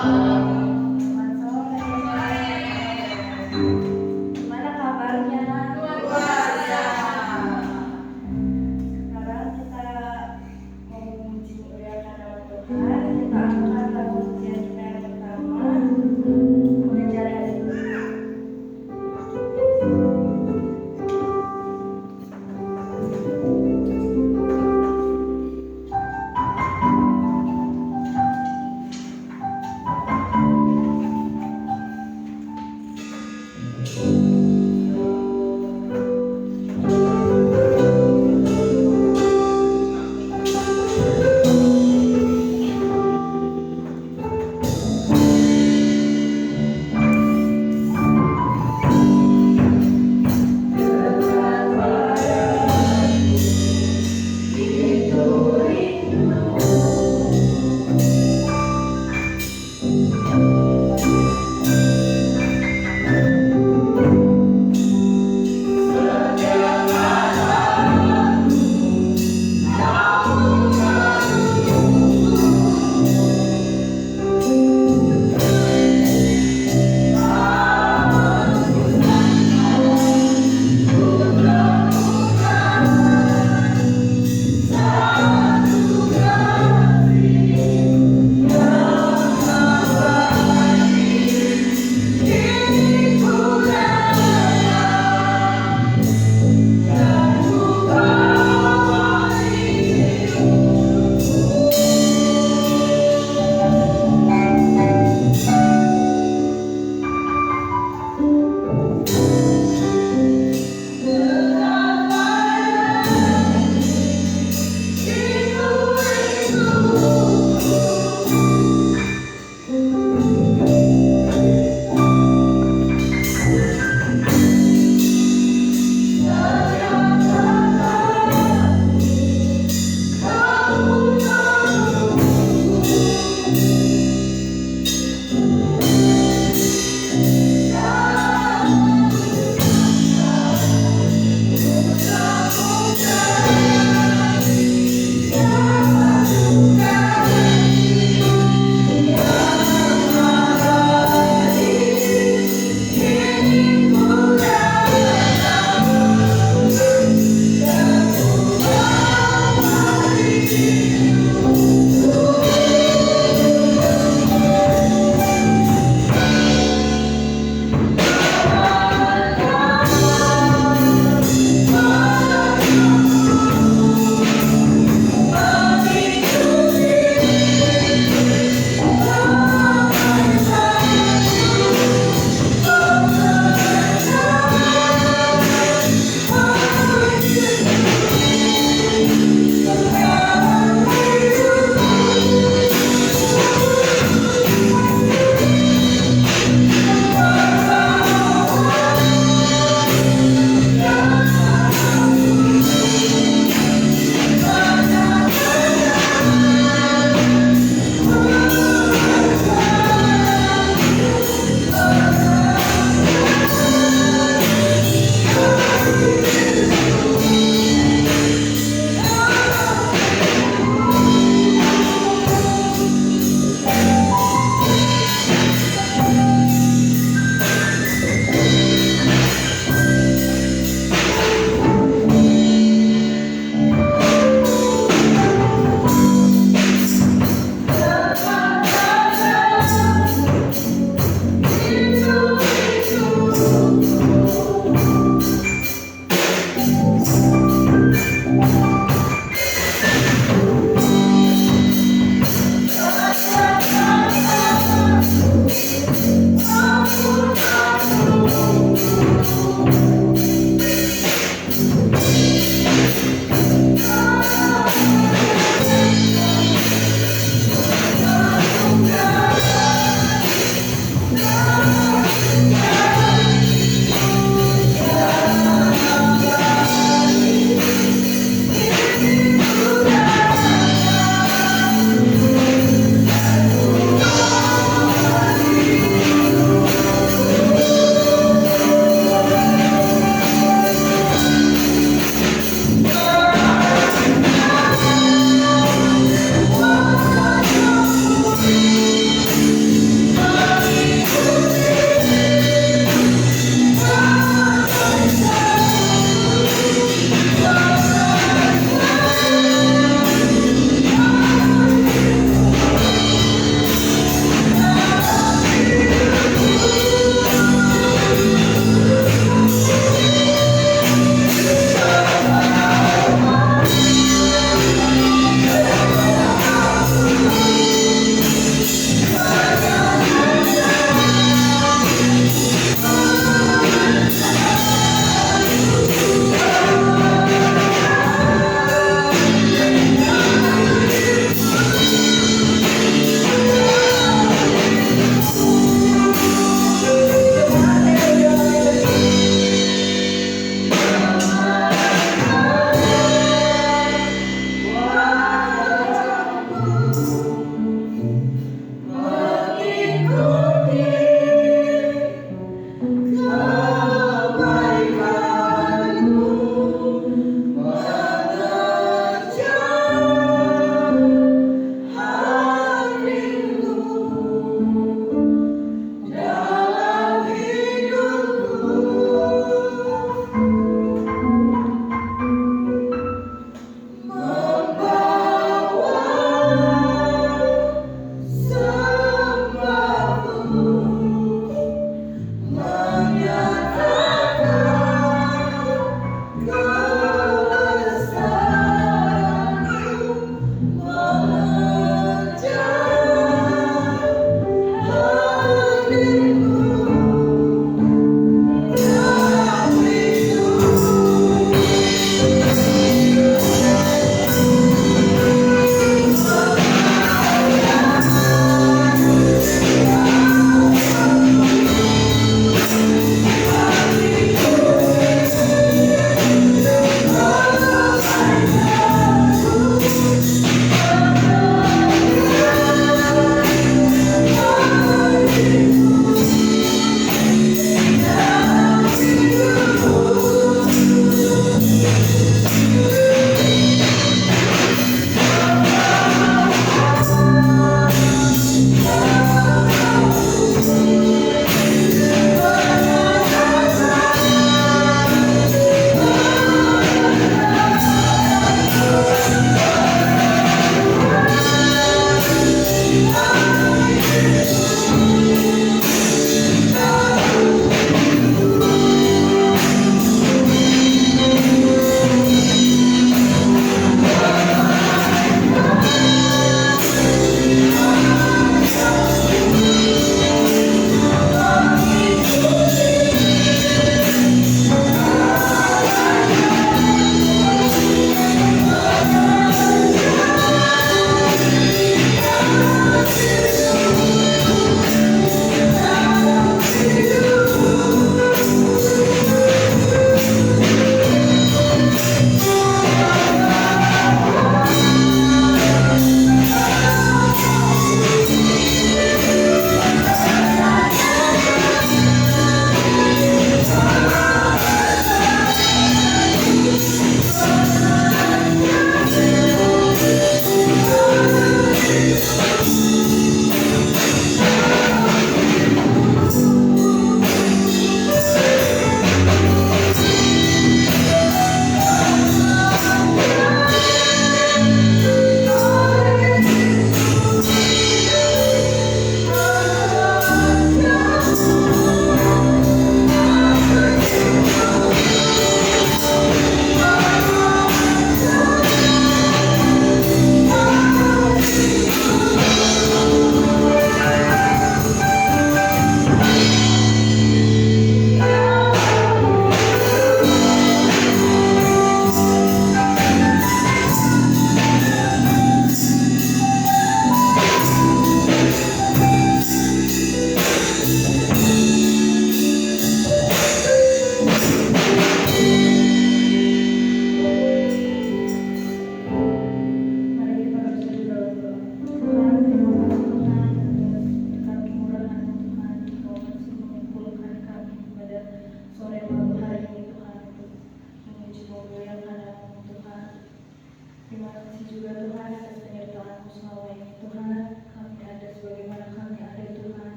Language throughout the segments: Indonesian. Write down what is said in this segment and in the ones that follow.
Selamat sore. Gimana kabarnya? Luar biasa. Sekarang kita mau memuliakan nama Tuhan. Kita angkat lagu pujian kita yang pertama. Mengejar Hidup.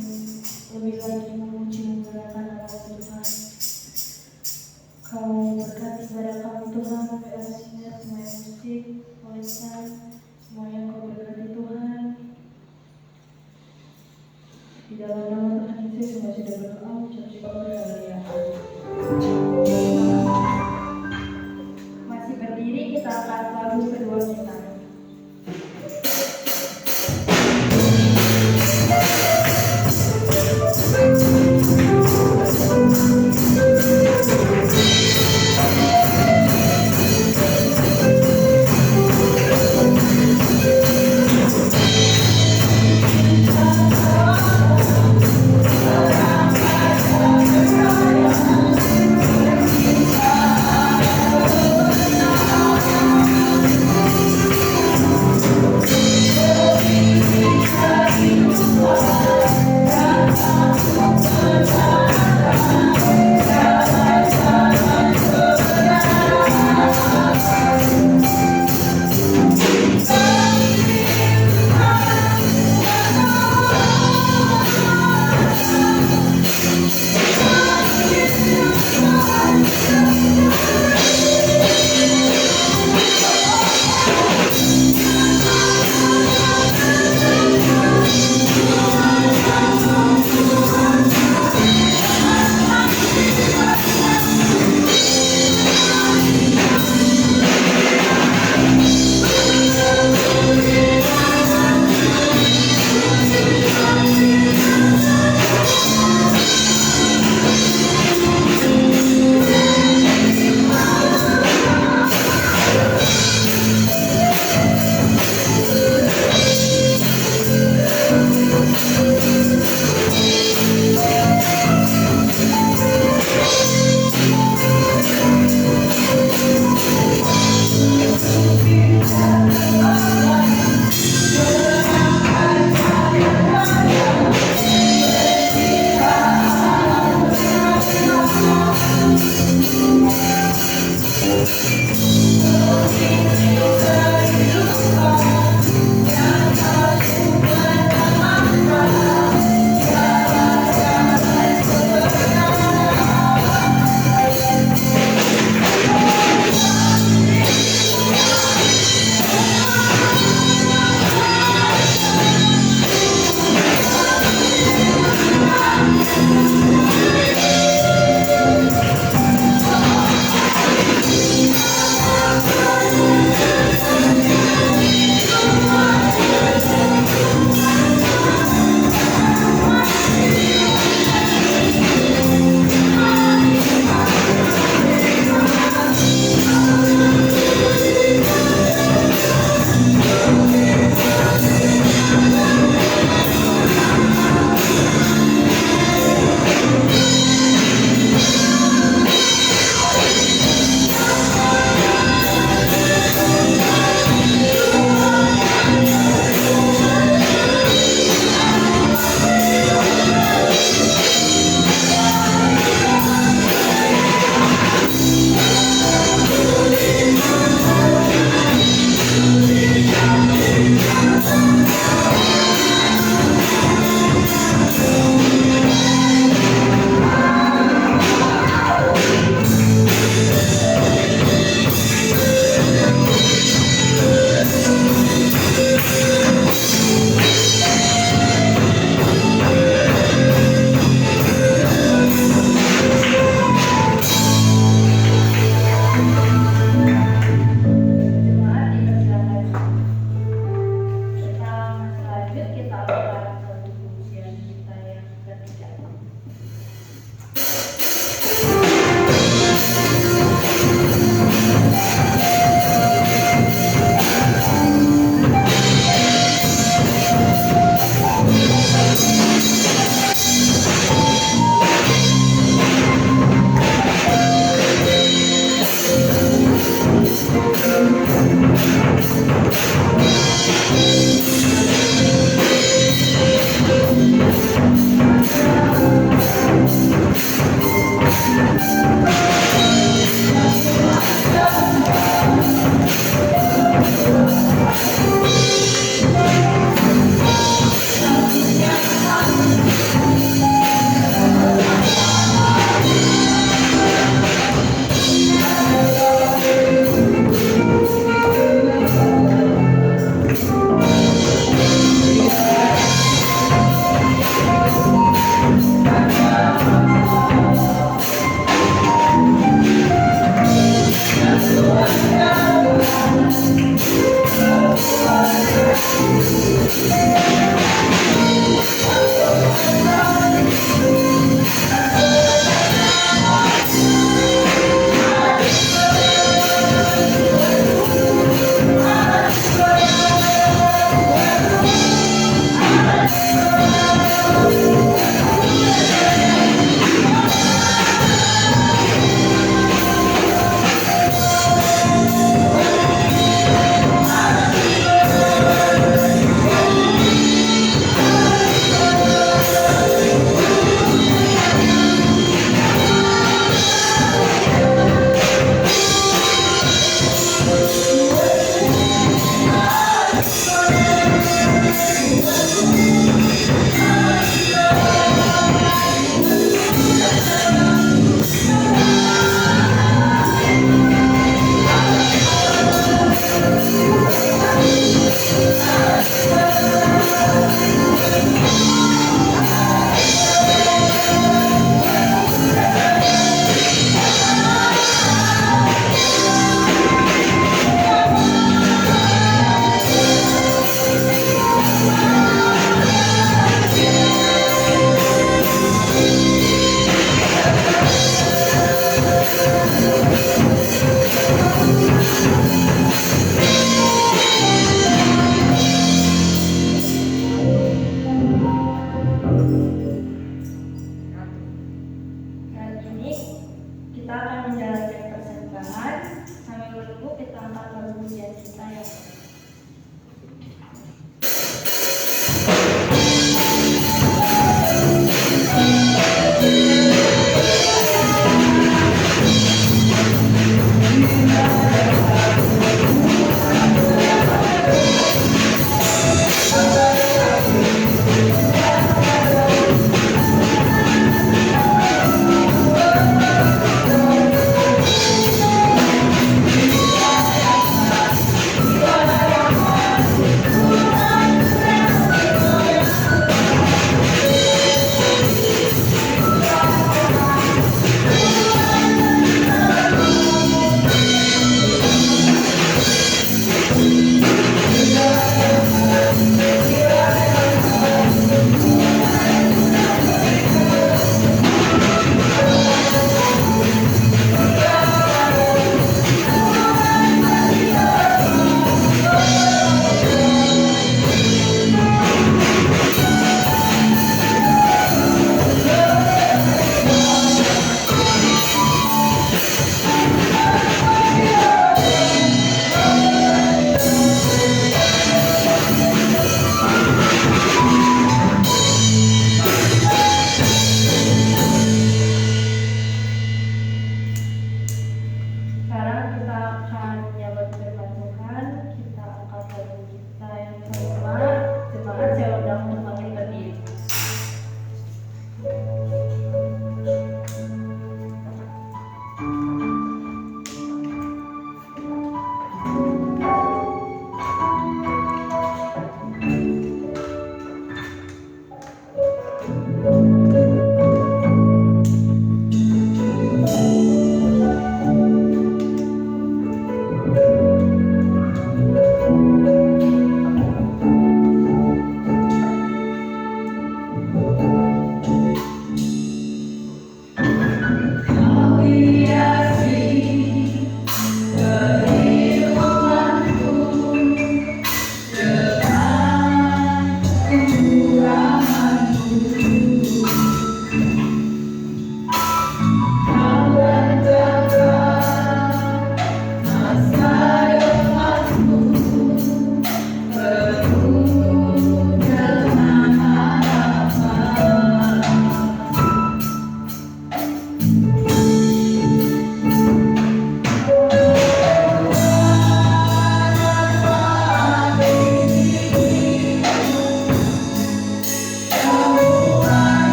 lebih lagi memuji memuliakan nama Tuhan. Kau berkati kepada kami Tuhan, kasihnya semua yang musik, tulisan, semua yang kau berkati Tuhan. Di dalam nama Tuhan Yesus semua sudah berdoa, ucap syukur haleluya. Masih berdiri, kita akan lagu kedua kita.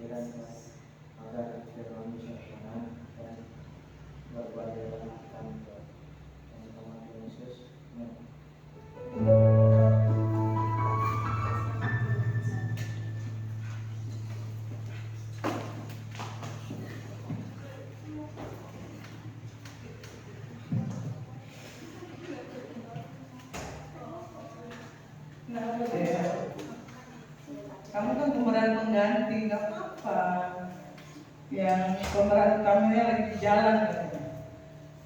kiranya agar firman Tuhan dan berbuat dalam kami dan nama Tuhan Yesus. Kenapa deh? Kamu kan pemeran pengganti, nggak apa-apa. Yang pemeran utamanya lagi di jalan katanya.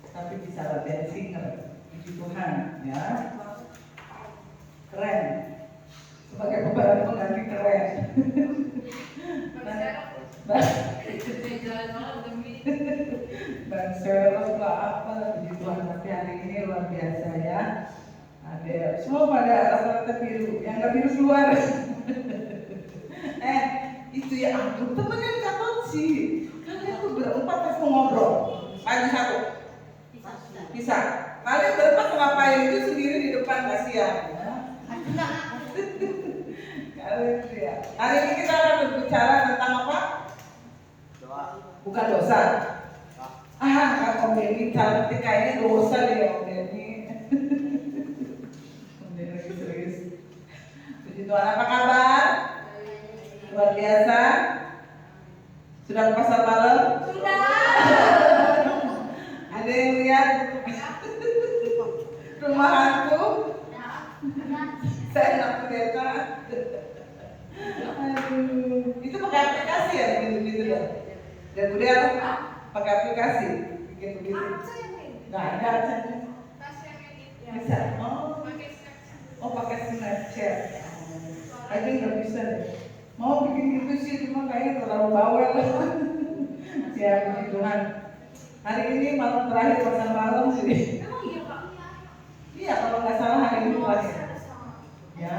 Tapi bisa latihan singer, puji Tuhan, ya. Keren. Sebagai pemeran pengganti keren. Dan serok lah apa, puji Tuhan. Tapi hari ini luar biasa ya. Ada semua pada rata-rata biru, yang nggak biru keluar. Itu ya ampun, temennya catat sih. Kalian tuh berempat pasti ngobrol. Maju satu. Bisa. Kalian berempat ngapain itu sendiri di depan kasihan. Kalian itu ya. Hari ini kita akan berbicara tentang apa? Doa. Bukan dosa. Om Denny cantik kayaknya dosa deh Om Denny. Om Denny lagi serius. Puji Tuhan, apa kabar? Luar biasa. Sudah ke pasar malam? Sudah. Ada yang lihat rumah hantu? Saya nggak pendeta. Aduh, itu pakai aplikasi ya, begitu ya. Dan kemudian pakai aplikasi, bikin begitu. Nggak ada caranya. Bisa. Oh pakai Snapchat. Aja nggak bisa deh. Mau bikin gitu sih, cuma kayaknya terlalu bawel. Ya puji Tuhan. Hari ini malam terakhir pasar malam sih. Iya kalau nggak salah hari ini terakhir. Ya,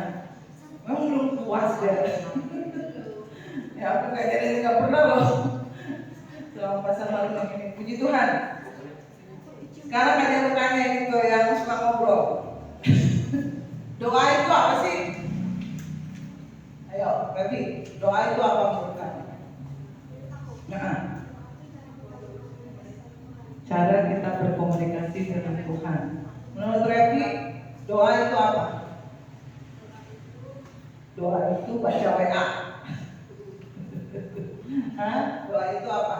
memang belum puas ya. Ya aku kayaknya nggak pernah loh selama pasar malam yang ini. Puji Tuhan. Sekarang ada yang tanya gitu yang suka ngobrol. Doa itu apa sih? Ayo, Baby, doa itu apa menurut kamu? Nah, cara kita berkomunikasi dengan Tuhan. Menurut Revi, doa itu apa? Doa itu baca WA. Hah? Doa itu apa?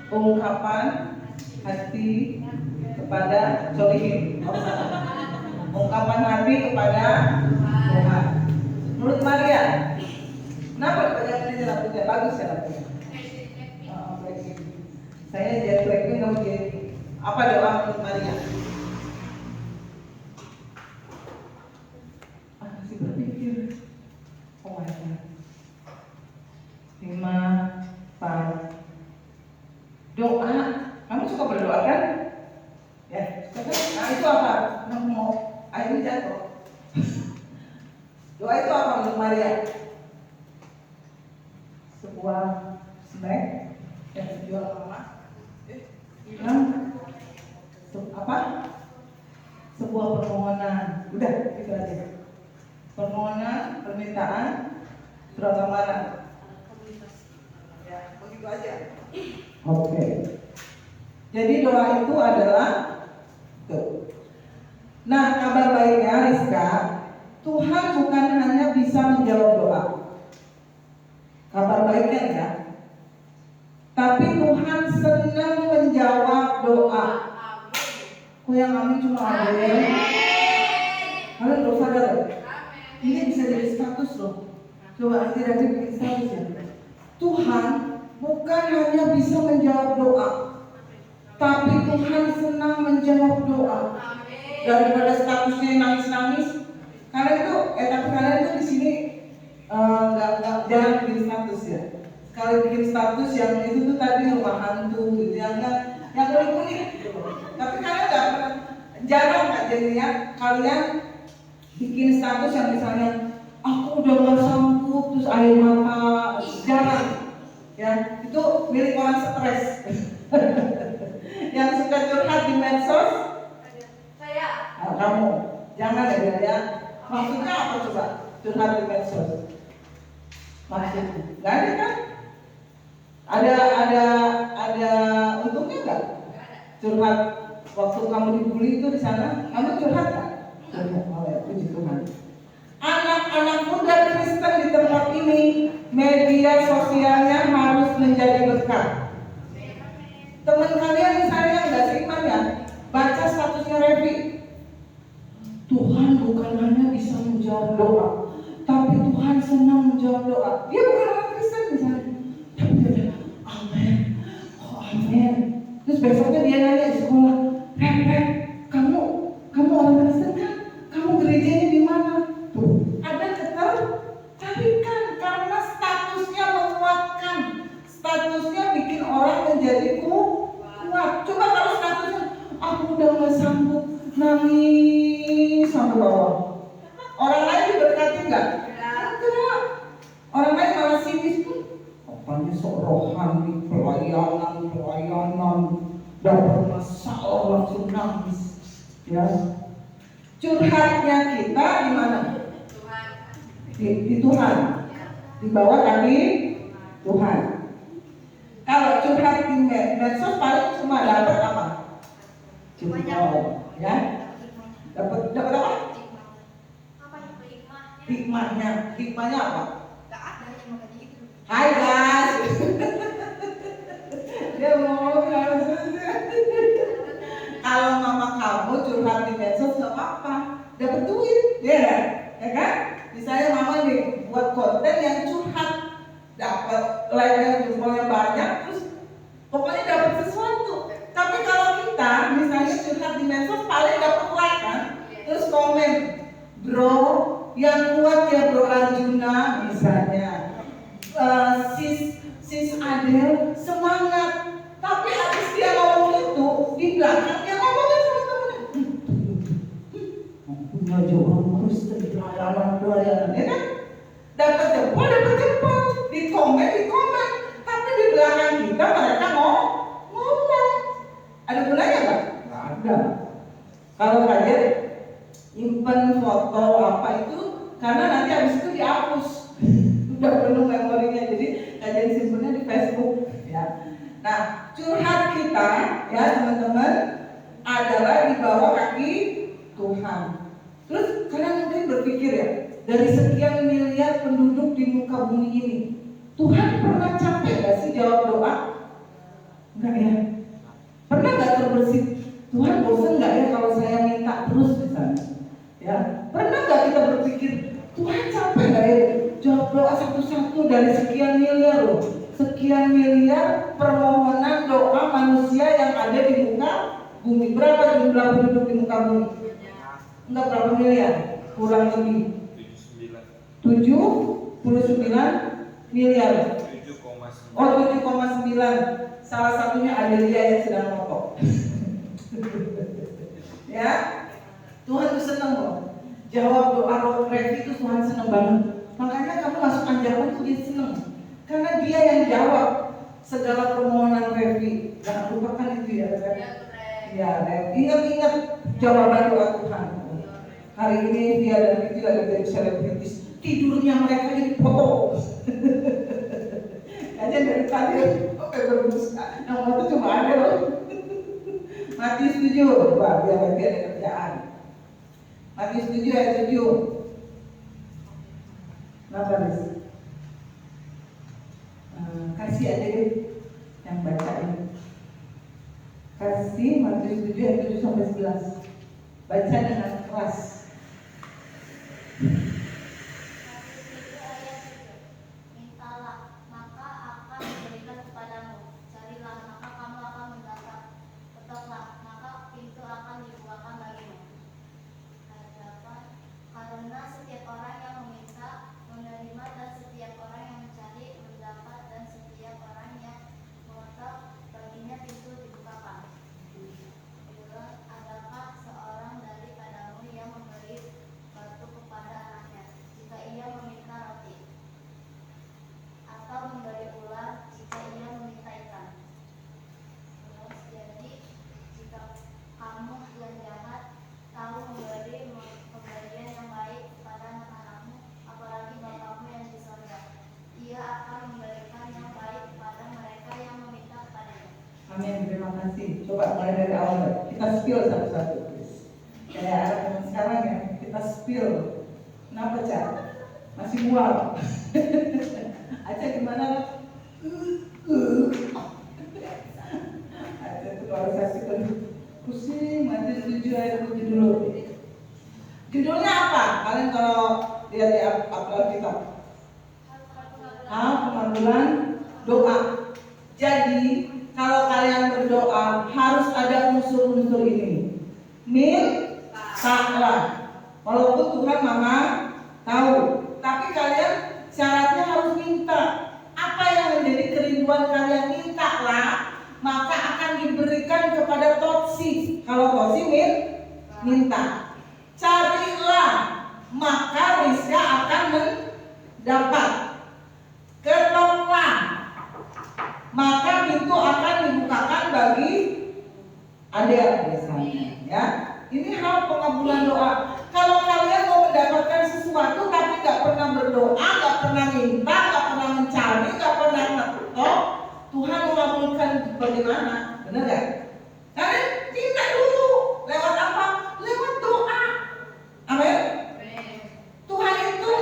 Ungkapan hati kepada solihin. Ungkapan hati kepada Tuhan. Menurut Maria, kenapa banyak ini lagunya bagus ya lagunya? Saya jadi lagi kamu jadi apa doa menurut Maria? Masih berpikir. Oh my God. 5, 4. Doa, kamu suka berdoa kan? Ya, suka kan? Nah itu apa? Mau air jatuh. Doa itu apa untuk Maria? Sebuah snack yang dijual mama. Apa? Sebuah permohonan. Udah, itu aja. Permohonan, permintaan, surat lamaran. Ya, begitu aja. Oke. Jadi doa itu adalah tuh. Nah, kabar baiknya Rizka, Tuhan bukan hanya bisa menjawab doa. Kabar baiknya ya. Tapi Tuhan senang menjawab doa. Kok yang amin cuma amin? Kalian belum sadar ya? Ini bisa jadi status loh. Coba nanti bikin status ya. Tuhan bukan hanya bisa menjawab doa, tapi Tuhan senang menjawab doa. Daripada statusnya nangis-nangis, kalian itu, tapi kalian itu di sini jangan bikin status ya. Sekali bikin status yang itu tuh tadi rumah hantu gitu yang unik-unik. Tapi kalian nggak pernah, jarang nggak jadinya kalian bikin status yang misalnya aku udah nggak sanggup terus air mata, jarang. Ya itu milik orang stres. Yang suka curhat di medsos, Saya. kamu jangan ya. Maksudnya apa coba curhat di medsos? Maksudnya nggak ada kan? Ada untungnya nggak? Curhat waktu kamu dibully itu di sana, kamu curhat nggak? Curhat, oh ya, puji Tuhan. Anak-anak muda Kristen di tempat ini, media sosialnya harus menjadi berkat. Teman kalian misalnya yang nggak seiman ya, baca statusnya Revi. Tuhan bukan hanya bisa menjawab doa, tapi Tuhan senang menjawab doa. Dia bukan orang Kristen misalnya, tapi dia bilang, amin, oh amin. Terus besoknya dia nanya di sekolah, Rev, kamu orang Kristen kan? Kamu gerejanya di mana? Tuh, ada ketertarikan karena statusnya menguatkan, statusnya bikin orang menjadi kuat. Coba kalau statusnya, aku udah nggak sanggup nangis sampai bawah. Orang lain diberkati nggak? Enggak. Orang lain malah sinis pun. Apanya sok rohani, pelayanan, dapat masalah langsung nangis. Ya. Curhatnya kita di mana? Di Tuhan. Di bawah kaki Tuhan. Kalau curhat di medsos paling cuma dapat apa? Jempol, ya. Dapat apa? Hikmahnya apa? Hai guys. Dia mau kalau mama kamu curhat di medsos nggak apa-apa, dapat duit, ya kan? Misalnya mama nih buat konten yang curhat, dapat like-nya jumlahnya banyak, terus pokoknya dapat sesuatu. Tapi kalau kita misalnya curhat di medsos paling dapat like kan, terus komen, bro, yang kuat ya bro Arjuna misalnya, sis Adel semangat. Tapi habis dia ngomong itu di belakang dia ngomongnya sama temennya, punya jawab Kristen pelayanan, ya kan? Dapat jempol, di komen. Tapi di belakang kita mereka ngomong. Ada gunanya nggak? Nggak ada. Kalau kalian nyimpen foto apa itu, karena nanti habis itu dihapus. Udah penuh memorinya, jadi kalian simpennya di Facebook, ya. Nah, curhat kita, ya teman-teman, adalah di bawah kaki Tuhan. Terus kalian mungkin berpikir ya, dari sekian miliar penduduk di muka bumi ini, Tuhan pernah capek gak sih jawab doa? Enggak ya? Pernah gak terbersih? Tuhan bosan gak ya kalau saya minta terus misalnya? Ya, pernah gak kita berpikir, Tuhan capek gak ya jawab doa satu-satu dari sekian miliar loh? Sekian miliar permohonan doa manusia yang ada di muka bumi. Berapa jumlah penduduk di muka bumi? Enggak berapa miliar, kurang lebih 79 miliar. 7,9. Oh 7,9. Salah satunya Adelia yang sedang motok. Ya, Tuhan tuh seneng loh. Jawab doa Revi itu Tuhan seneng banget. Makanya kamu masuk anjaran tuh dia seneng. Karena dia yang jawab segala permohonan Revi. Jangan lupakan itu ya Revi. Ya, ingat jawaban doa Tuhan. Hari ini dia dan Vicky lagi jadi selebritis. Tidurnya mereka jadi foto. Aja dari tadi berbusa. Yang foto cuma ada loh. Mati setuju, Pak, biar nanti ada kerjaan. Mati setuju ya setuju. Kenapa Nis? Kasih aja deh yang baca ini. Kasih Matius 7 ayat 7 sampai 11. Baca dengan keras. Mintalah, maka akan diberikan kepadamu. Carilah, maka kamu akan mendapat. Ketoklah, maka pintu akan dibukakan bagimu. Karena setiap orang yang meminta menerima, dan setiap orang yang mencari mendapat, dan setiap orang yang mengetok baginya pintu dibukakan. Adakah seorang daripadamu yang Amin, terima kasih. Coba mulai dari awal, kita spill satu-satu, please. Kayak anak zaman sekarang ya, kita spill. Kenapa, Cak? Masih mual. Aca gimana? Aca tuh kalau saya spill pusing, mati 7 air putih dulu. Judulnya apa? Kalian kalau lihat di Alkitab, pengabulan doa. Jadi kalau kalian berdoa harus ada unsur-unsur ini. Mintalah. Walaupun Tuhan Maha tahu, tapi kalian syaratnya harus minta. Apa yang menjadi kerinduan kalian, mintalah, maka akan diberikan kepada Totsi. Kalau Totsi minta. Carilah, maka Rizka akan mendapat. Ketoklah, maka pintu akan dibukakan bagi Anda biasanya. Ya, ini hal pengabulan doa. Kalau kalian mau mendapatkan sesuatu tapi nggak pernah berdoa, nggak pernah minta, nggak pernah mencari, nggak pernah ngetok, Tuhan mengabulkan bagaimana? Benar nggak? Kalian minta dulu. Lewat apa? Lewat doa. Amin. Tuhan itu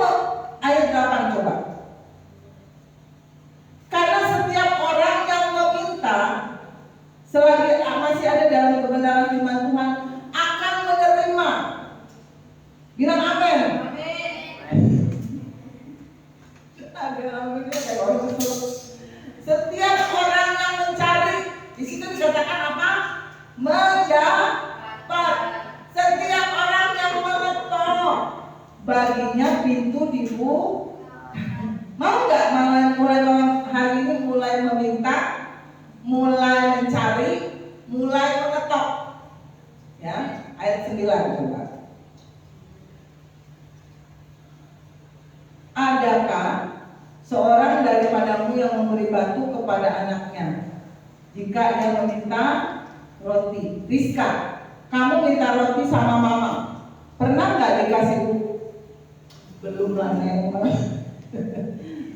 ayat 8 coba. Karena setiap orang yang meminta, selagi masih ada dalam kebenaran firman Tuhan, akan menerima. Bilang amin. Setiap orang yang mencari, di situ dikatakan apa? Mendapat. Setiap orang yang mengetok, baginya pintu dibuka. Mau nggak mulai hari ini mulai meminta, mulai mencari, mulai mengetok? Ya, ayat 9 coba. Adakah seorang daripadamu yang memberi batu kepada anaknya jika ia meminta roti? Rizka, kamu minta roti sama mama, pernah nggak dikasih? Belum lah,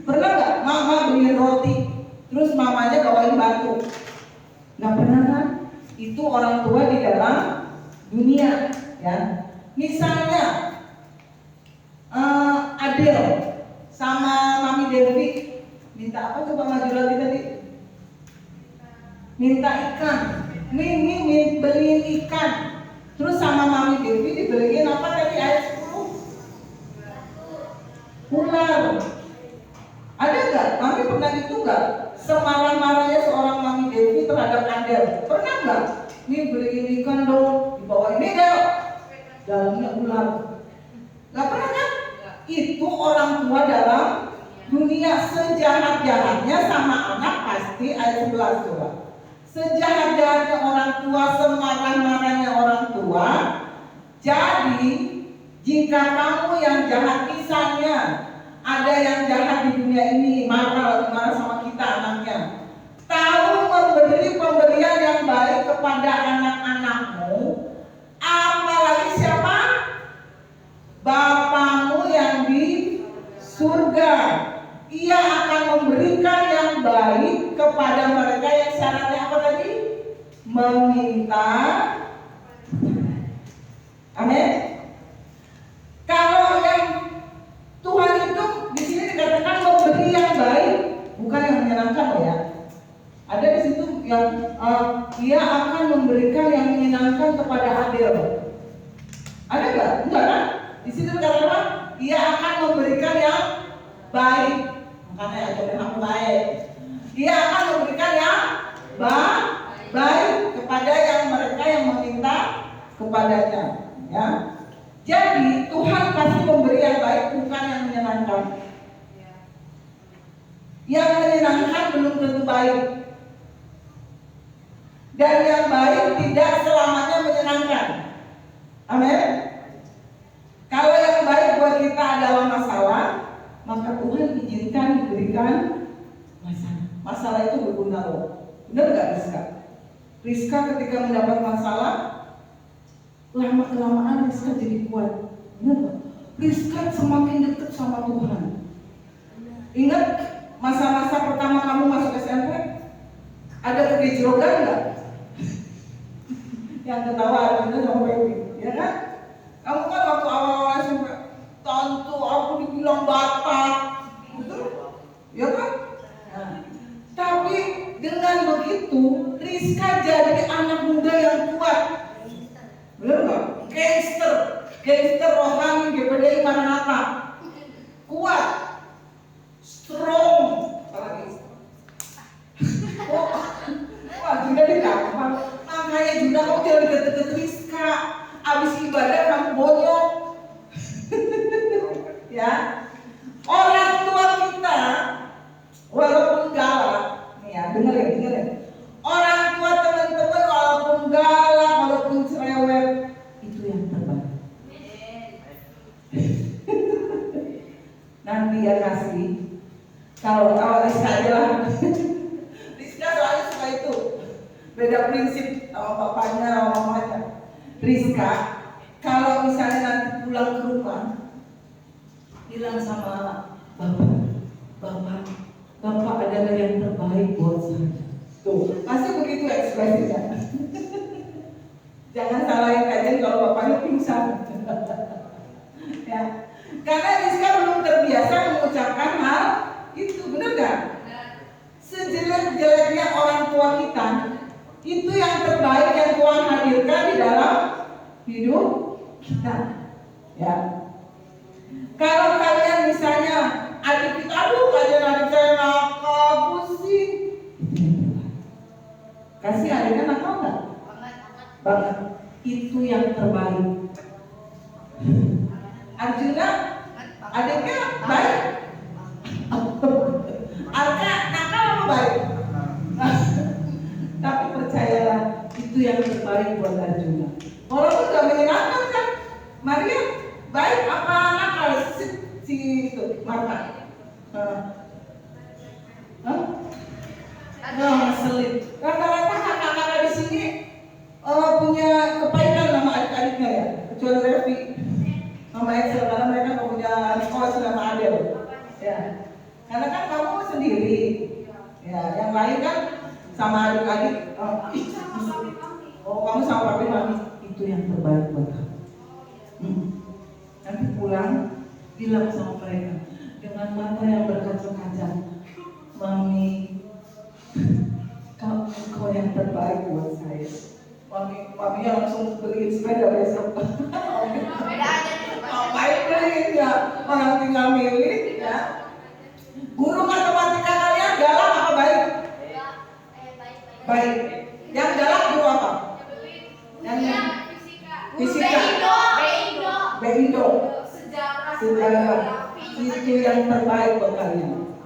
pernah nggak mama beliin roti terus mamanya bawain batu? Nggak pernah kan? Itu orang tua di dalam dunia, ya. Misalnya Adel sama Mami Devi minta apa coba maju lagi tadi? Minta ikan. Mimi beliin ikan. Terus sama Mami Devi dibeliin apa tadi ayat 10? Ular. Ada nggak? Mami pernah gitu nggak? Semarah-marahnya seorang Mami Devi terhadap Adel. Pernah nggak? Nih beliin ikan dong, dibawa ini deh. Dalamnya ular. Nggak pernah kan? Itu orang tua dalam dunia. Sejahat-jahatnya sama anak pasti ayat 11 coba. Sejahat-jahatnya orang tua, semarah-marahnya orang tua. Jadi jika kamu yang jahat, misalnya ada yang jahat di dunia ini, marah sama kita anaknya, tahu memberi pemberian yang baik kepada anak-anakmu, apalagi siapa? Bapamu yang di surga. Ia akan memberikan yang baik kepada mereka yang syaratnya apa tadi? Meminta. Amin. Kalau yang Tuhan itu di sini dikatakan memberi yang baik, bukan yang menyenangkan loh ya. Ada di situ yang ia akan memberikan yang menyenangkan kepada Adel. Ada nggak? Enggak kan? Di situ dikatakan apa? Ia akan memberikan yang baik. Makanya ada yang baik. Ia akan memberikan yang baik kepada yang mereka yang meminta kepadanya. Ya. Jadi Tuhan pasti memberi yang baik, bukan yang menyenangkan. Yang menyenangkan belum tentu baik. Dan yang baik tidak selamanya menyenangkan. Amin. Kalau yang baik buat kita adalah masalah, maka Tuhan izinkan diberikan masalah. Masalah itu berguna loh. Benar nggak Rizka? Rizka ketika mendapat masalah, lama-kelamaan Rizka jadi kuat. Benar nggak? Rizka semakin dekat sama Tuhan. Ingat masa-masa pertama kamu masuk SMP? Ada kegejrogan nggak? Yang ketawa Arjuna sama Pepi, ya kan? Kamu kan waktu awal-awal SMP, tante aku dibilang Batak, betul? Ya kan? Nah, tapi dengan begitu Rizka jadi anak muda yang kuat, benar nggak? Gangster rohani GPDI Maranatha, kuat, strong, apalagi. Oh, wah Juda dikapal. Makanya Juda kamu jangan deket-deket Rizka. Abis ibadah kamu bonyok. Ya, orang tua kita walaupun galak, nih ya dengerin. Orang tua teman-teman walaupun galak, walaupun cerewet, itu yang terbaik. Nanti ya kasih. Kalau Rizka aja lah. Rizka soalnya suka itu. Beda prinsip sama bapaknya, sama mamanya. Rizka, kalau misalnya nanti pulang ke rumah, bilang sama Bapak adalah yang terbaik buat saya. Tuh, pasti begitu ekspresinya. Jangan salahin kajian kalau bapaknya pingsan. Ya, karena Rizka belum terbiasa mengucapkan hal itu, benar nggak? Sejelek-jeleknya orang tua kita, itu yang terbaik yang Tuhan hadirkan di dalam hidup kita. Ya. Kalau kalian misalnya adik kita, aduh adik saya nakal, pusing, kasih adiknya nakal nggak? Banget. Itu yang terbaik. Arjuna, adiknya baik. Arka nakal apa baik? Tapi percayalah, itu yang terbaik buat Arjuna. Walaupun gak menyenangkan kan, Maria baik apa nakal si itu Marta? Ngeselin. Rata-rata kakak-kakak di sini punya kepaikan sama adik-adiknya ya, kecuali Revi sama Excel, karena mereka gak punya sekolah sama Adel. Ya, karena kan kamu sendiri. Ya, yang lain kan sama adik-adik. Oh, kamu sama papi mami, itu yang terbaik buat kamu. Nanti pulang bilang sama mereka dengan mata yang berkaca-kaca, mami, kau yang terbaik buat saya. Mami yang langsung beliin sepeda besok. Ngapain beliin ya? Orang tinggal milih ya. Guru matematika kalian galak apa baik? Baik. Yang galak guru apa? Yang fisika. Beindo. Sejarah. Itu yang terbaik buat kalian.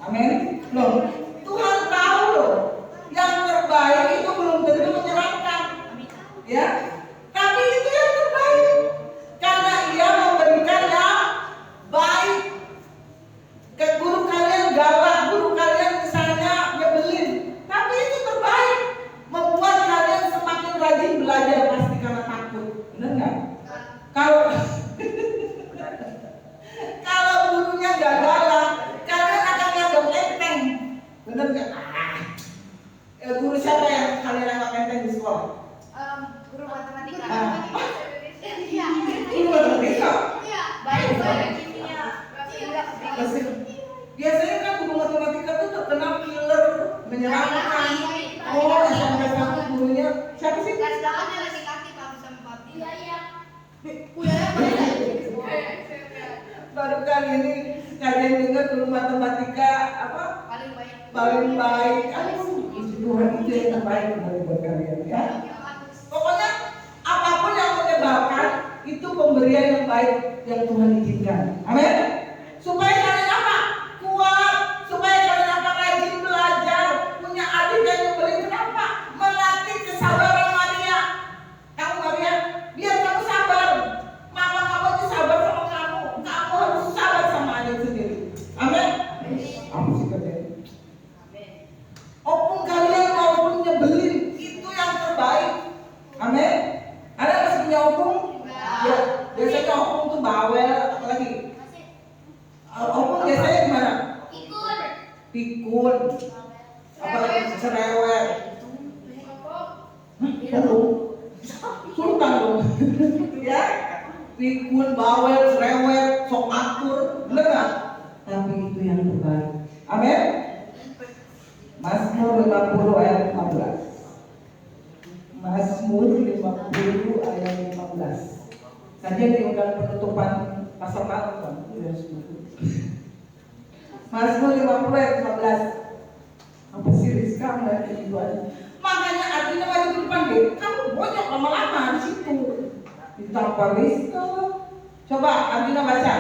Amin. Loh, Tuhan tahu loh, yang terbaik itu belum tentu menyenangkan. Ya. Tapi itu yang terbaik. Karena Ia memberikan yang baik. Ke guru kalian galak, guru kalian misalnya nyebelin, tapi itu terbaik, membuat kalian semakin rajin belajar pasti karena takut, benar nggak? Kalau gurunya nggak galak, kalian akan nganggap enteng, benar nggak? Guru siapa yang kalian anggap enteng di sekolah? Guru matematika. Guru matematika. Baik. Biasanya kan guru matematika tuh terkenal killer, menyeramkan. Oh, sampai kamu gurunya siapa sih? Baru kali ini kalian dengar guru matematika apa? Paling baik. Tuhan itu yang terbaik buat kalian ya. Pokoknya apapun yang menyebabkan itu pemberian yang baik yang Tuhan izinkan. Amin. Supaya kalian apa? Kuat. Supaya kalian apa? Rajin belajar. Punya adik yang nyebelin. Kenapa? Melatih kesabaran Maria. Kamu Maria, biar kamu sabar. Mama kamu itu sabar sama kamu. Kamu harus sabar sama adik sendiri. Amin. Aku sih kerja. Opung kalian walaupun nyebelin, itu yang terbaik. Amin. Ada masih punya opung? Ya. Biasanya opung tuh bawel, apalagi opung biasanya gimana? Pikun. apalagi cerewet. Sultan dong. Ya, pikun, bawel, cerewet, sok akur, bener nggak? Tapi itu yang terbaik. Amin. Mazmur 50 ayat 15. Mazmur 50 ayat 15. Saja diundang penutupan pasal malam kan? Mazmur 50 ayat 15. Apa sih Rizka melihat itu aja? Makanya artinya maju ke depan deh. Kamu bonyok lama-lama di situ. Ditambah Rizka. Coba artinya baca.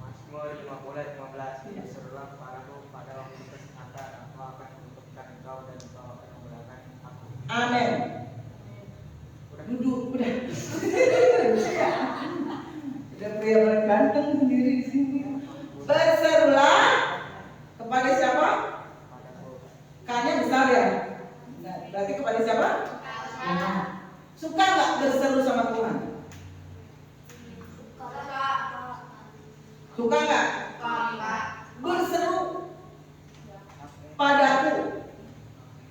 Mazmur 50 ayat 15. Berserulah kepadaku pada waktu kesehatan, aku akan menutupkan engkau dan engkau akan memulakan aku. Amin. Duduk, udah. Udah pria ganteng sendiri di sini. Berserulah kepada siapa? K-nya besar ya. Nah, berarti kepada siapa? Suka nggak berseru sama Tuhan? Suka nggak? Berseru padaku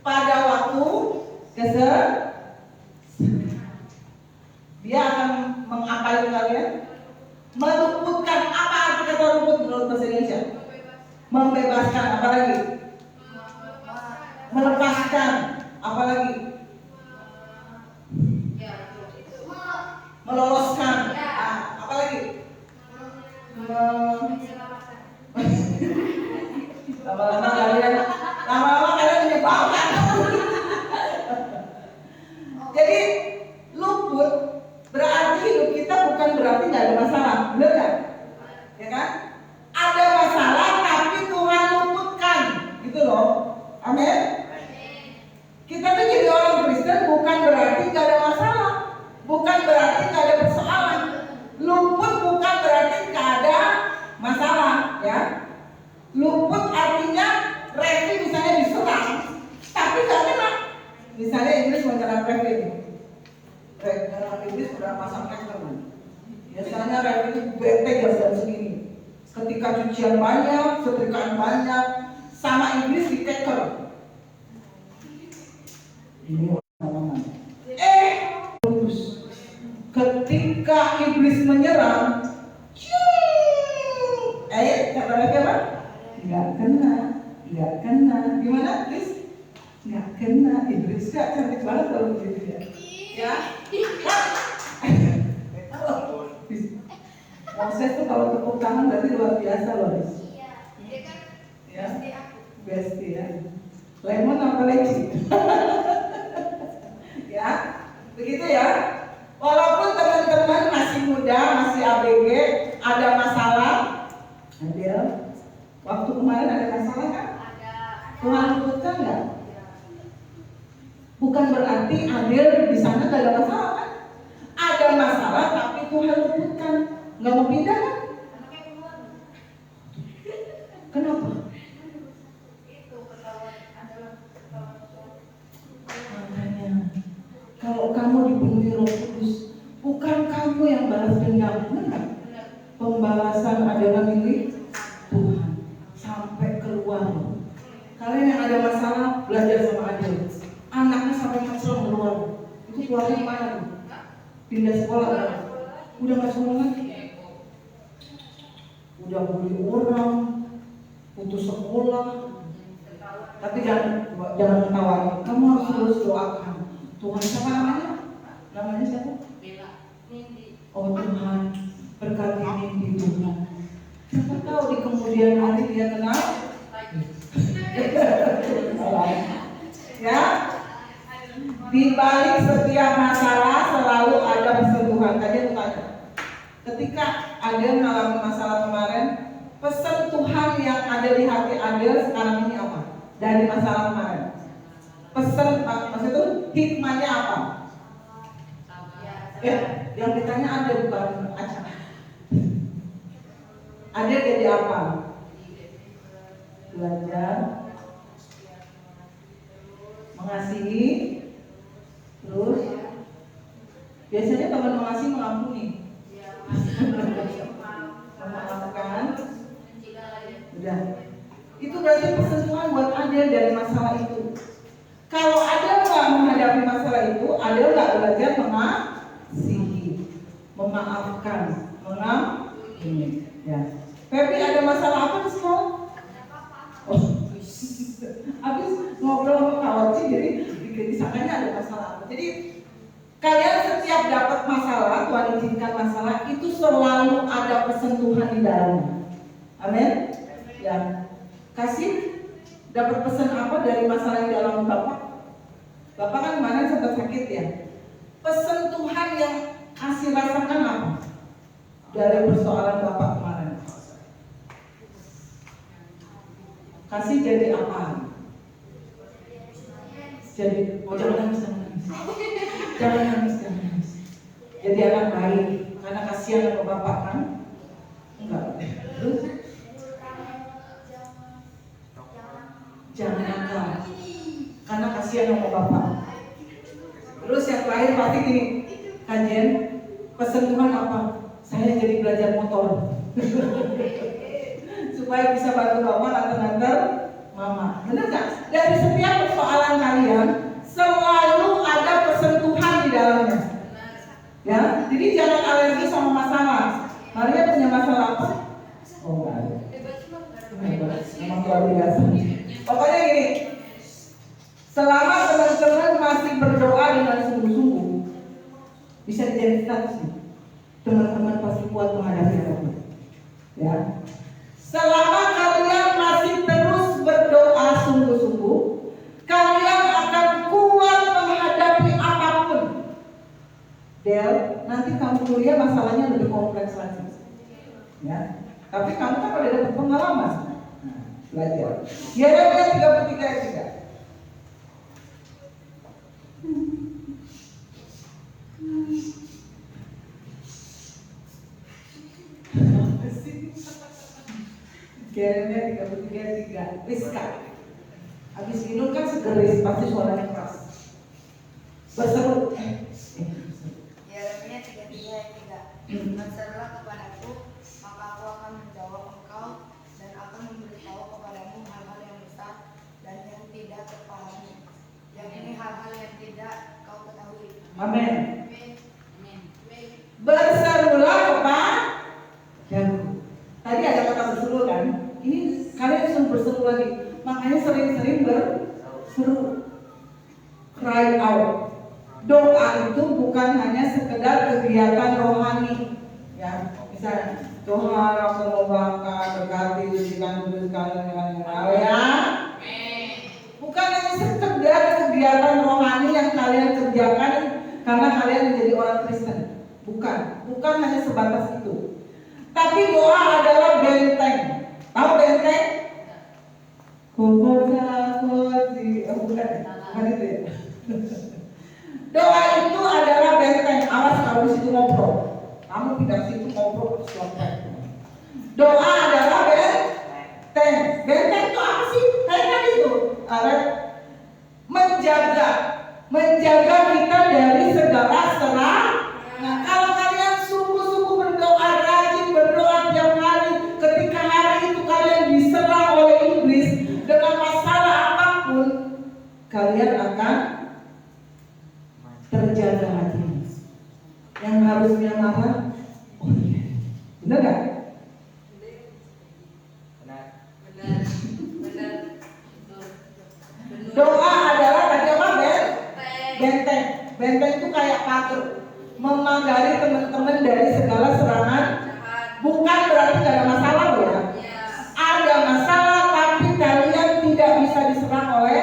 pada waktu dia akan mengapain kalian? Meluputkan. Apa arti kata luput menurut bahasa Indonesia? Membebaskan. Apa lagi? Melepaskan. Apa lagi? Meloloskan. Apa lagi? Lama-lama kalian menyebalkan. Jadi luput berarti hidup kita bukan berarti nggak ada masalah, benar nggak? Ya kan? Ada masalah tapi Tuhan luputkan, gitu loh. Amin. Kita tuh jadi orang Kristen bukan berarti nggak ada masalah, bukan berarti nggak ada persoalan. Luput bukan berarti nggak ada masalah, ya. Luput artinya Revi misalnya diserang, tapi nggak kena. Misalnya Inggris menyerang Revi. Inggris sudah pasang tackle. Biasanya Revi itu bete jam segini. Ketika cucian banyak, setrikaan banyak, sama Inggris di tackle. Ini orang putus. Ketika Inggris menyerang, kata Revi apa? Nggak kena. Gimana, Inggris? Nggak kena. Inggris gak cantik banget kalau begitu ya. Ya. Moses tuh kalau tepuk tangan berarti luar biasa loh. Iya, dia kan Ya. pasti aku. Besti ya. Lemon apa leci? Ya, begitu ya. Walaupun teman-teman masih muda, masih ABG, ada masalah. Adel, waktu kemarin ada masalah kan? Ada. Tuhan luputkan nggak? Bukan berarti Adel di sana nggak ada masalah kan? Ada masalah tapi Tuhan luputkan. Nggak mau pindah kan? Anaknya keluar. Kenapa? Itu ketahuan adalah ketahuan. Makanya kalau kamu dipenuhi Roh Kudus, bukan kamu yang balas dendam, benar? Pembalasan adalah milik Tuhan sampai keluar. Kalian yang ada masalah belajar sama Adel. Anaknya sampai macam keluar. Itu keluarnya kemana tuh? Pindah sekolah kan? Udah nggak sekolah lagi. Udah bully orang, putus sekolah. Tapi jangan ketawa. Kamu harus terus doakan. Tuhan siapa namanya? Namanya siapa? Oh Tuhan, berkati mimpi Tuhan. Siapa tahu di kemudian hari dia kenal. Ya, di balik setiap masalah selalu ada persentuhan. Tadi aku tanya, ketika ada mengalami masalah kemarin, pesan Tuhan yang ada di hati Adel sekarang ini apa? Dari masalah kemarin, pesan maksud itu hikmahnya apa? Ya, yang ditanya ada bukan acara. Adel jadi apa? Belajar, mengasihi, terus biasanya teman mengasihi mengampuni. Memaafkan, udah berarti pesan Tuhan buat Adel dari masalah itu. Kalau Adel nggak menghadapi masalah itu, Adel nggak belajar mengasihi, memaafkan, mengampuni. Ya. Feby ada masalah apa di sekolah? Oh, habis ngobrol sama Kak Oci, jadi disangkanya ada masalah apa. Jadi kalian setiap dapat masalah, Tuhan izinkan masalah, itu selalu ada pesan Tuhan di dalamnya. Amin. Ya. Kasih dapat pesan apa dari masalah di dalam Bapak? Bapak kan kemarin sempat sakit ya. Pesan Tuhan yang kasih rasakan apa dari persoalan Bapak kemarin? Kasih jadi apa? Jadi, jangan nangis, jangan nangis. Jadi anak baik, karena kasihan sama Bapak kan? Enggak. Terus? Jangan nakal, karena kasihan sama Bapak. Terus yang terakhir pasti gini, kajian pesan Tuhan apa? Saya jadi belajar motor supaya bisa bantu Bapak antar-antar Mama. Benar nggak? Dari setiap persoalan kalian selalu ada pesan Tuhan di dalamnya. Ya, jadi jangan alergi sama masalah. Maria punya masalah apa? Oh enggak ada. Memang luar biasa. Pokoknya gini, selama teman-teman masih berdoa dengan sungguh-sungguh, bisa dijadikan status nih. Teman-teman pasti kuat menghadapi apapun. Ya. Selama kalian masih terus berdoa sungguh-sungguh, kalian akan kuat menghadapi apapun. Del, nanti kamu kuliah masalahnya lebih kompleks lagi. Ya. Tapi kamu kan udah dapat pengalaman. Belajar. Yeremia 33 ayat 3. Yeremia 33 ayat 3. Rizka. Habis minum kan segeris, pasti suaranya keras. Berseru. Yeremia 33 ayat 3. Berserulah kepadaku, maka aku akan menjawab engkau dan akan memberitahu kepadamu hal-hal yang besar dan yang tidak terpahami. Yang ini hal-hal yang tidak kau ketahui. Amin. Berserulah kepadaku. Tadi ada kata berseru kan? Ini kalian suruh berseru lagi. Makanya sering-sering berseru. Cry out. Doa itu bukan hanya sekedar kegiatan rohani. Ya, misalnya Tuhan aku mau bangga berkati sucikan kuduskan ya. Bukan hanya sekedar kegiatan rohani yang kalian kerjakan karena kalian menjadi orang Kristen. Bukan hanya sebatas itu. Tapi doa adalah benteng. Tahu benteng? Bukan itu ya. Doa itu adalah benteng. Awas kalau di situ ngobrol. Kamu tidak situ ngobrol selesai. Doa adalah benteng. Benteng itu apa sih? Kayak itu. Menjaga kita dari segala serangan. Nah, kalau kalian sungguh-sungguh berdoa, rajin berdoa tiap hari, ketika hari itu kalian diserang oleh iblis dengan masalah apapun, kalian akan terjaga hati. Yang harusnya marah, oh iya, benar nggak? Benar. Doa adalah tadi apa? Benteng. Benteng itu kayak pagar, memagari teman-teman dari segala serangan. Bukan berarti tidak ada masalah ya. Ada masalah, tapi kalian tidak bisa diserang oleh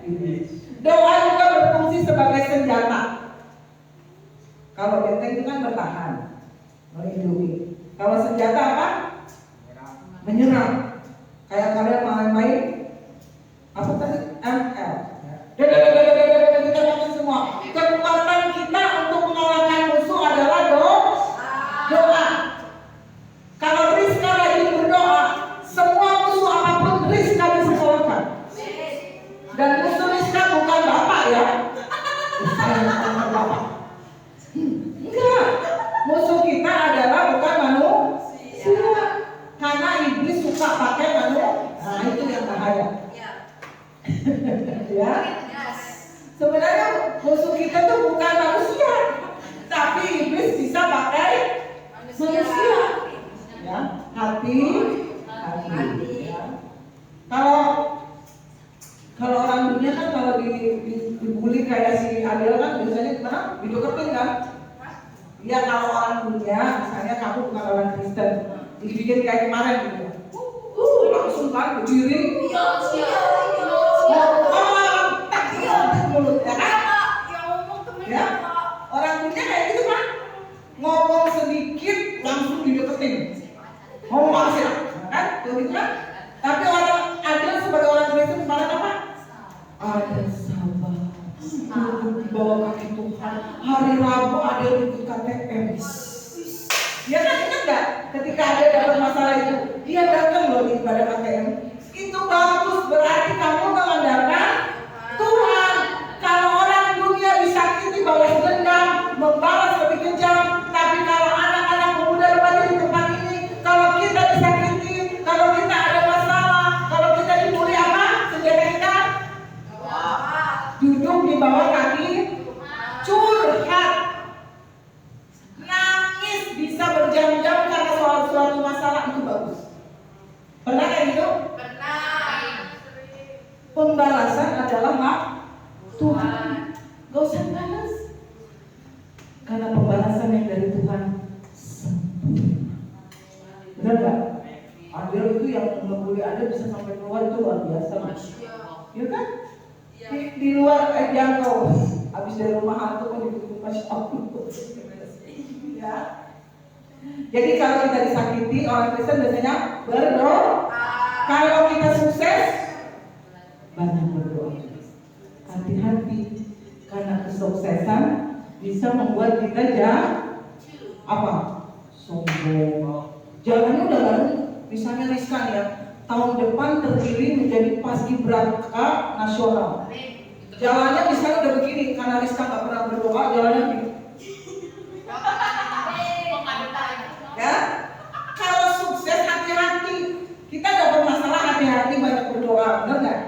iblis. Doa juga berfungsi sebagai senjata. Kalau benteng itu kan bertahan, melindungi. Kalau senjata apa? Menyerang. Kayak kalian main-main apa tadi? ML. Kita makin semua. Kekuatan kita untuk mengalahkan musuh adalah doa. Kalau Rizka lagi berdoa, semua musuh apapun Rizka bisa kalahkan. Dan musuh Rizka bukan Bapak ya. Bapak. Enggak. Musuh kita adalah bukan manusia. Karena iblis suka pakai manusia. Nah itu yang ada. Ya. Sebenarnya musuh kita tuh bukan manusia, tapi iblis bisa pakai manusia. Ya, hati. Ya. Kalau orang dunia kan kalau dibully kayak si Adel kan biasanya gimana? Dideketin kan? Ya kalau orang dunia, misalnya kamu bukan orang Kristen, dibikin kayak kemarin gitu. Langsung kan berdiri. Mulut ya kan? Ya, orang dunia kayak gitu kan? Ngomong sedikit langsung dideketin. Ngomong apa sih? Kan? Tuh gitu kan? Tapi orang Adel sebagai orang Kristen kemarin apa? Ada sabar, duduk di bawah kaki Tuhan. Hari Rabu ada ikut KTM. Dia kan ingat nggak? Ketika ada dapat masalah itu, dia datang loh di ibadah KTM. Itu bagus, berarti kamu mengandalkan Tuhan. Kalau orang dunia disakiti, balas dendam, membalas lebih kejam. Tapi kalau anak-anak pemuda remaja di tempat ini, kalau kita disakiti, kalau kita ada masalah, kalau kita dibully apa? Senjata kita duduk di bawah kaki, curhat, nangis bisa berjam-jam karena soal suatu masalah, itu bagus. Pernah kayak gitu? Pernah. Pembalasan adalah hak Tuhan. Gak usah balas, karena pembalasan yang dari Tuhan sempurna. Benar gak? Adel itu yang ngebully Adel bisa sampai keluar, itu luar biasa. Ya kan? Di luar jangkau. Habis dari rumah hantu kan ditutup Masya Allah. Ya. Jadi kalau kita disakiti, orang Kristen biasanya berdoa. Kalau kita sukses, banyak berdoa. Hati-hati, karena kesuksesan bisa membuat kita apa? Sombong. Jalannya udah baru. Misalnya Rizka ya, tahun depan terpilih menjadi paskibraka nasional. Jalannya misalnya udah begini, karena Rizka nggak pernah berdoa, jalannya begini. Ya, kalau sukses hati-hati. Kita dapat masalah hati-hati, banyak berdoa, benar nggak?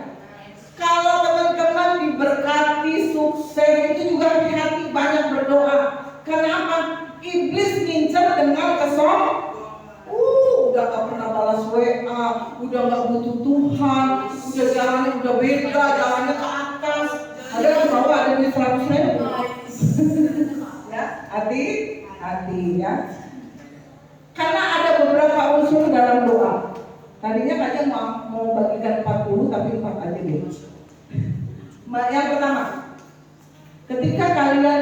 Kalau teman-teman diberkati sukses itu juga hati-hati, banyak berdoa. Kenapa? Iblis ngincer dengan udah gak pernah balas WA, udah gak butuh Tuhan, udah jalannya udah beda, jalannya ke atas. Ada yang bawa ada duit 100.000. Ya, hati-hati ya. Karena ada beberapa unsur dalam doa. Tadinya kalian mau bagikan 40, tapi 4 aja deh. Yang pertama, ketika kalian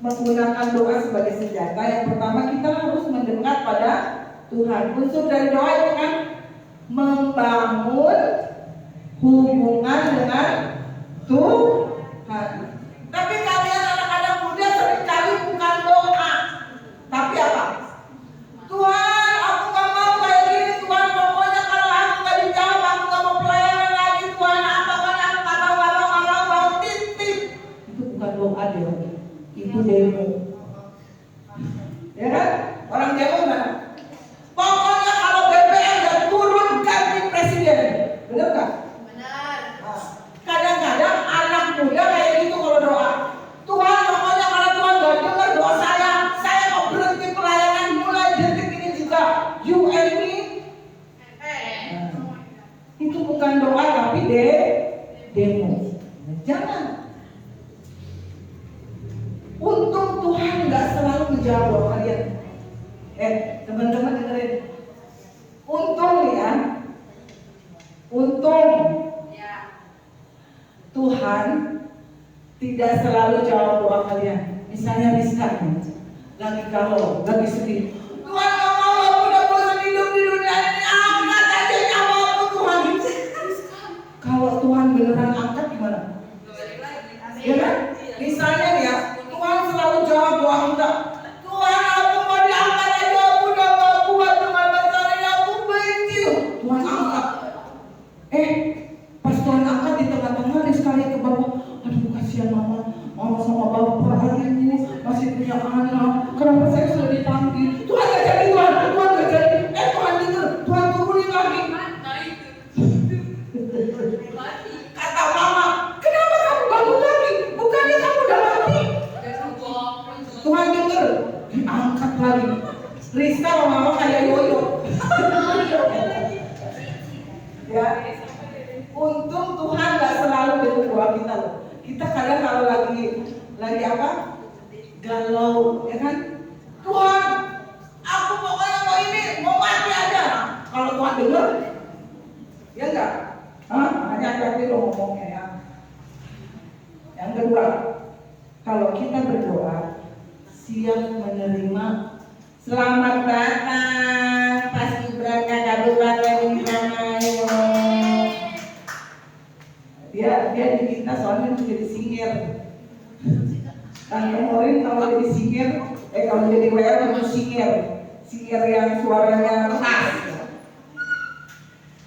menggunakan doa sebagai senjata, yang pertama kita harus mendekat pada Tuhan. Unsur dari doa itu kan membangun hubungan dengan Tuhan. Tapi kalian anak-anak muda seringkali bukan doa, tapi apa? Tuhan, aku gak mau kayak gini. Tuhan, pokoknya kalau aku gak dijawab, aku gak mau pelayanan lagi. Tuhan, apa aku gak mau titik. Itu bukan doa deh, itu demo. Ya kan? Orang demo mana? Pokoknya kalau BBM gak turun, ganti presiden. Benar gak? Benar. Kadang-kadang anak muda kayak gitu kalau doa. Tuhan, pokoknya kalau Tuhan gak dengar doa saya mau berhenti pelayanan mulai detik ini juga. You and me. Itu bukan doa tapi demo. Jangan. Untung Tuhan gak selalu menjawab doa kalian. Teman-teman dengerin. Untung ya. Untung Tuhan tidak selalu jawab doa kalian. Misalnya Rizka lagi galau, lagi sedih. Tuhan gak mau, aku udah bosan hidup di dunia ini. Angkat aja nyawa aku Tuhan. Kalau Tuhan beneran angkat gimana? Ya kan? Misalnya ya, Tuhan selalu jawab doa kita. Tuhan, aku mau diangkat aja, aku udah gak kuat dengan masalah ini, aku benci. Tuhan angkat. Pas Tuhan angkat di tengah-tengah nih sekali ke bawah. Aduh kasihan mama sama bapak hari ini masih punya anak. Kenapa saya sudah dipanggil? Tuhan mama kayak yoyo. Ya, untung Tuhan gak selalu dengar doa kita loh. Kita kadang kalau lagi apa? Galau, ya kan? Tuhan, aku pokoknya mau ini, mau mati aja. Kalau Tuhan dengar, ya enggak? Hanya hati-hati lo ngomongnya ya. Yang kedua, kalau kita berdoa, siap menerima. Selamat datang Paskibraka Kabupaten Indramayu. Dia di kita soalnya jadi singir. Kan kemarin kalau jadi singir, kalau jadi WR itu singir yang suaranya khas.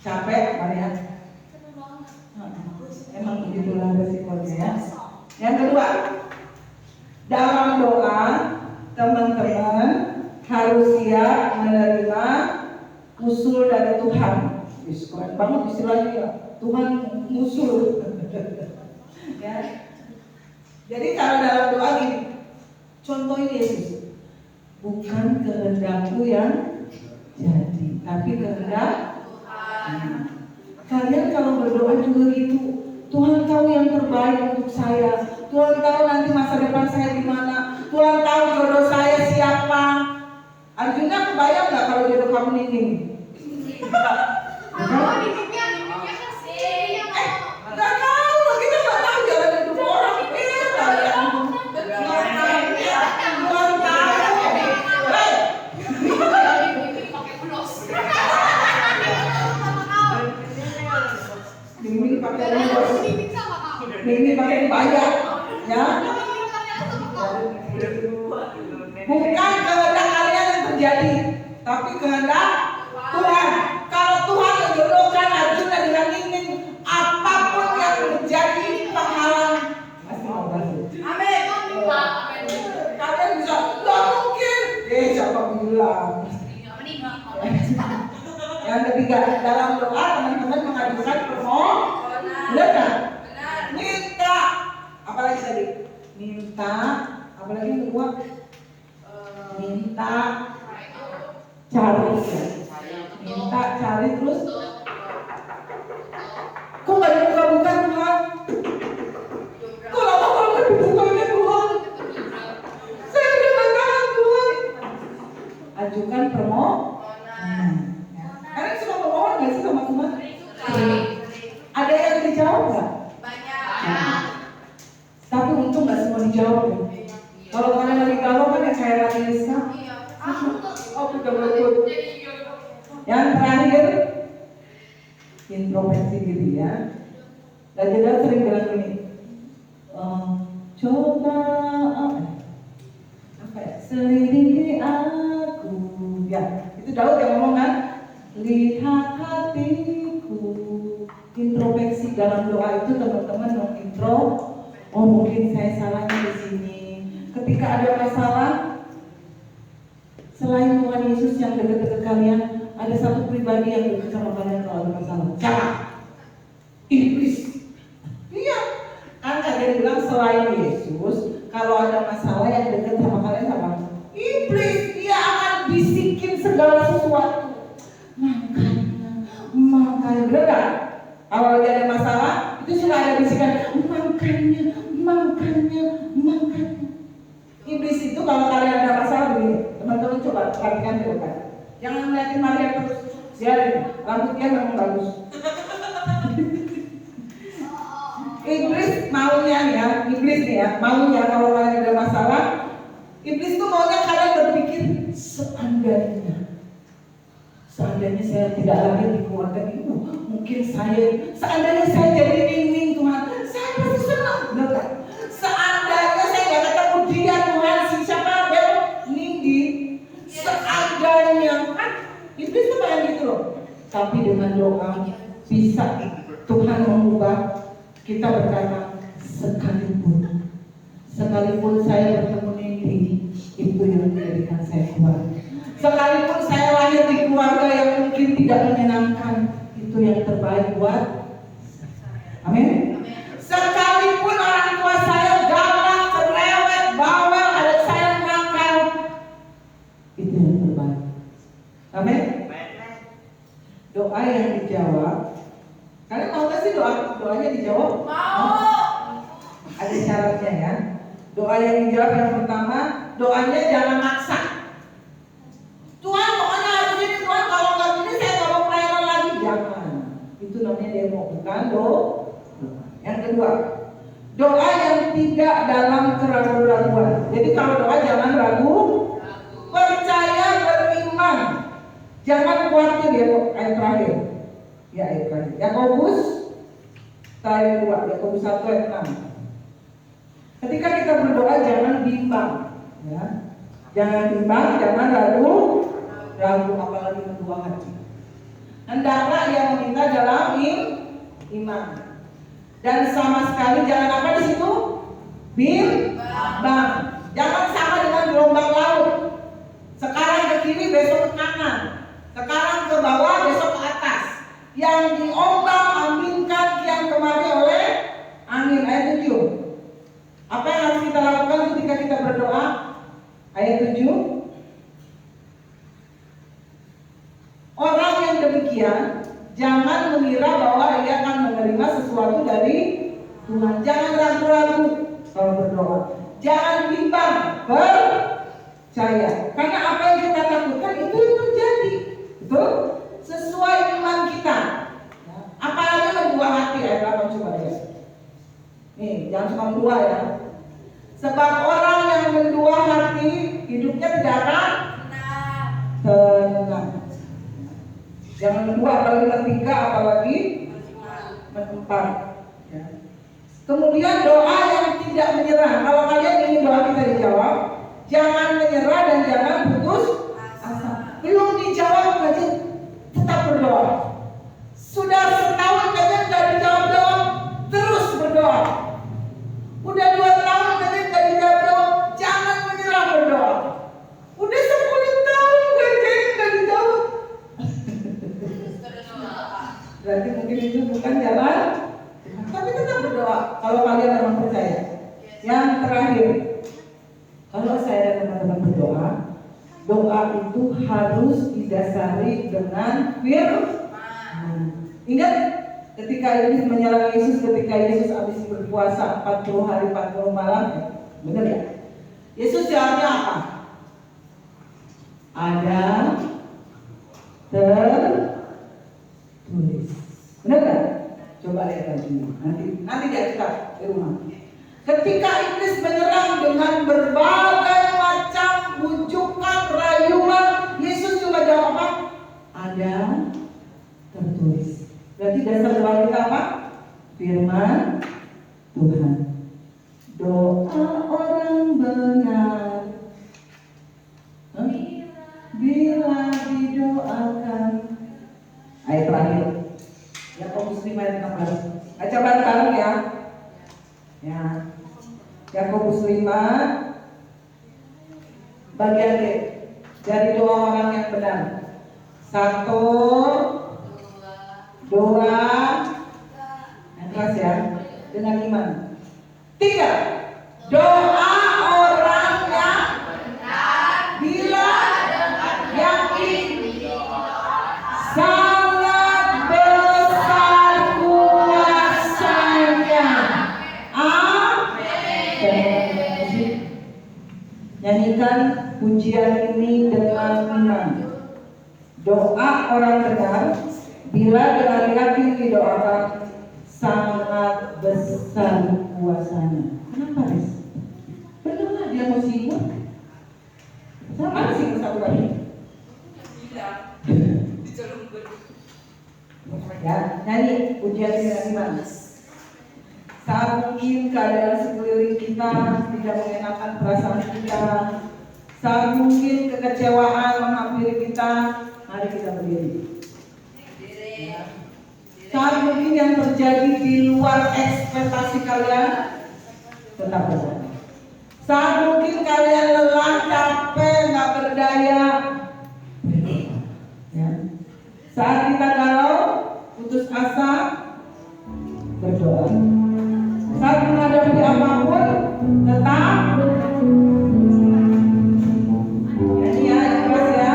Capek, Maria. Emang begitulah resikonya ya. Yang kedua, dalam doa teman-teman harus siap menerima usul dari Tuhan. Keren banget istilahnya ya. Tuhan musul. Ya. Jadi kalau dalam doa gini, contohin Yesus, bukan kehendakku yang jadi, tapi kehendak Tuhan. Kalian kalau berdoa juga gitu, Tuhan tahu yang terbaik untuk saya. Tuhan tahu nanti masa depan saya gimana. Tuhan tahu jodoh saya siapa. Arjuna kebayang nggak kalau jodoh kamu Nining? Nggak tahu loh, kita nggak tahu jalan hidup orang. Tuhan tahu. Nining pakai ulos. Nining pakai dibayar, ya. Bukan kehendak kalian yang terjadi, tapi kehendak Tuhan. Kalau Tuhan menjodohkan Arjuna dengan Nining, apapun yang terjadi penghalang pasti mau berhasil. Amin. Kalian bisa, nggak mungkin. Siapa bilang? Yang ketiga, dalam doa teman-teman mengajukan permohonan. Minta, apalagi tadi? Minta, apalagi yang kedua? Minta, cari, minta, cari terus. Kok nggak dibuka-buka Tuhan? Kok lama banget dibukanya Tuhan? Saya udah nggak tahan Tuhan. Ajukan permohonan. Kalian suka permohonan nggak sih sama Tuhan? Ada yang dijawab nggak? Banyak. Tapi untung nggak semua dijawab ya. Kalau kalian lagi galau kan yang kayak Rani Rizka. Oh, udah bagus. Yang terakhir, introspeksi diri ya. Dan juga sering bilang gini, coba apa ya? Selidiki aku. Ya, itu Daud yang ngomong kan. Lihat hatiku. Introspeksi dalam doa itu teman-teman mengintro. Oh mungkin saya salahnya di sini. Ketika ada masalah, selain Tuhan Yesus yang dekat-dekat kalian, ada satu pribadi yang dekat sama kalian kalau ada masalah. Siapa? Iblis. Iya. Kan kalian bilang selain Yesus, kalau ada masalah yang dekat sama kalian siapa? Iblis. Dia akan bisikin segala sesuatu. Makanya, bener gak? Kalau lagi ada masalah, itu sudah ada bisikan. Makanya. Iblis itu kalau kalian ada masalah begini, teman-teman coba perhatikan dulu kan. Jangan ngeliatin Maria terus. Lihatin, rambutnya memang bagus. Iblis maunya nih ya, maunya kalau kalian ada masalah, iblis tuh maunya kalian berpikir seandainya saya tidak lahir di keluarga itu, mungkin seandainya saya jadi Nining Tuhan, saya pasti senang, benar kan? Seandainya saya nggak ketemu dia Tuhan, siapa dia? Nindi. Seandainya kan, iblis tuh pengen gitu loh. Tapi dengan doa bisa Tuhan mengubah. Kita berkata sekalipun saya bertemu Nindi, itu yang menjadikan saya kuat. Sekalipun saya lahir di keluarga yang mungkin tidak menyenangkan, itu yang terbaik buat. Amin. Sekalipun orang tua saya galak, cerewet, bawel, ada saya nakal, itu yang terbaik. Amin. Doa yang dijawab. Kalian mau nggak sih doanya dijawab? Mau. Ada syaratnya ya. Doa yang dijawab yang pertama, doanya jangan maksa. Tuhan pokoknya harus ini, Tuhan kalau nggak gini saya nggak mau pelayanan lagi. Jangan. Itu namanya demo, bukan doa. Yang kedua, doa yang tidak dalam keraguan-raguan. Jadi kalau doa jangan ragu, percaya, beriman. Jangan khawatir ya, ayat terakhir. Ya ayat terakhir. Yakobus ayat 2, Yakobus 1 ayat 6. Ketika kita berdoa jangan bimbang, ya. Jangan bimbang, jangan ragu, apalagi mendua hati. Hendaklah ia meminta dalam iman. Dan sama sekali jangan apa di situ? Bimbang. Jangan sama dengan gelombang laut. Sekarang ke kiri, besok ke kanan. Sekarang ke bawah, besok ke atas. Yang diombang-ambingkan kian kemari oleh angin. Ayat 7. Apa yang harus kita lakukan ketika kita berdoa? Ayat 7. Orang yang demikian jangan mengira bahwa ia akan menerima sesuatu dari Tuhan. Jangan ragu-ragu kalau berdoa. Jangan bimbang, percaya. Karena apa yang kita takutkan itu yang terjadi. Betul? Sesuai iman kita. Apalagi mendua hati. Ayat 8 coba lihat. Nih, jangan cuma dua ya. Sebab orang yang mendua hati hidupnya tidak akan tenang. Jangan mendua, apalagi ketiga, apalagi mengempat. Ya. Kemudian doa yang tidak menyerah. Kalau kalian ingin doa kita dijawab, jangan menyerah dan jangan putus asa. Belum dijawab aja tetap berdoa. Sudah setahun kalian tidak dijawab-jawab, terus berdoa. Udah 2 tahun kalian tidak dijawab-jawab, jangan menyerah berdoa. Udah 10 tahun kalian tidak dijawab. Berarti mungkin itu bukan jalan, tapi tetap berdoa kalau kalian memang percaya. Yang terakhir, kalau saya dan teman-teman berdoa, doa itu harus didasari dengan firman. Ingat ketika Iblis menyerang Yesus, ketika Yesus habis berpuasa 40 hari 40 malam, benar ya? Yesus jawabnya apa? Ada tertulis. Benar kan? Coba lihat lagi. Nanti dicatat di rumah. Ketika Iblis menyerang dengan berbagai macam bujukan, rayuan, Yesus cuma jawab apa? Ada tertulis. Berarti dasar doa kita apa? Firman Tuhan. Doa orang benar bila didoakan. Ayat terakhir. Yakobus 5 ayat 16. Baca bareng ya. Ya. Yakobus 5 bagian D. Dari doa orang yang benar. 1, 2, yang keras ya, dengan iman. 3, doa orang yang benar bila yakin sangat besar kuasanya. Amin. Nyanyikan pujian ini dengan iman. Doa orang benar bila dengan yakin didoakan sangat besar kuasanya. Kenapa Riz? Berdoa dia mau sibuk. Sama sih satu lagi. Tidak. Dicelupkan. Ya, nyanyi pujian ini dengan iman. Saat mungkin keadaan sekeliling kita tidak mengenakan perasaan kita, saat mungkin kekecewaan menghampiri kita, mari kita berdiri. Saat mungkin yang terjadi di luar ekspektasi kalian, tetap berdoa. Saat mungkin kalian lelah, capek, nggak berdaya, ya. Saat kita galau, putus asa, berdoa. Saat menghadapi apapun, tetap nyanyi ya, ikhlas ya,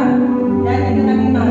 nyanyi dengan iman.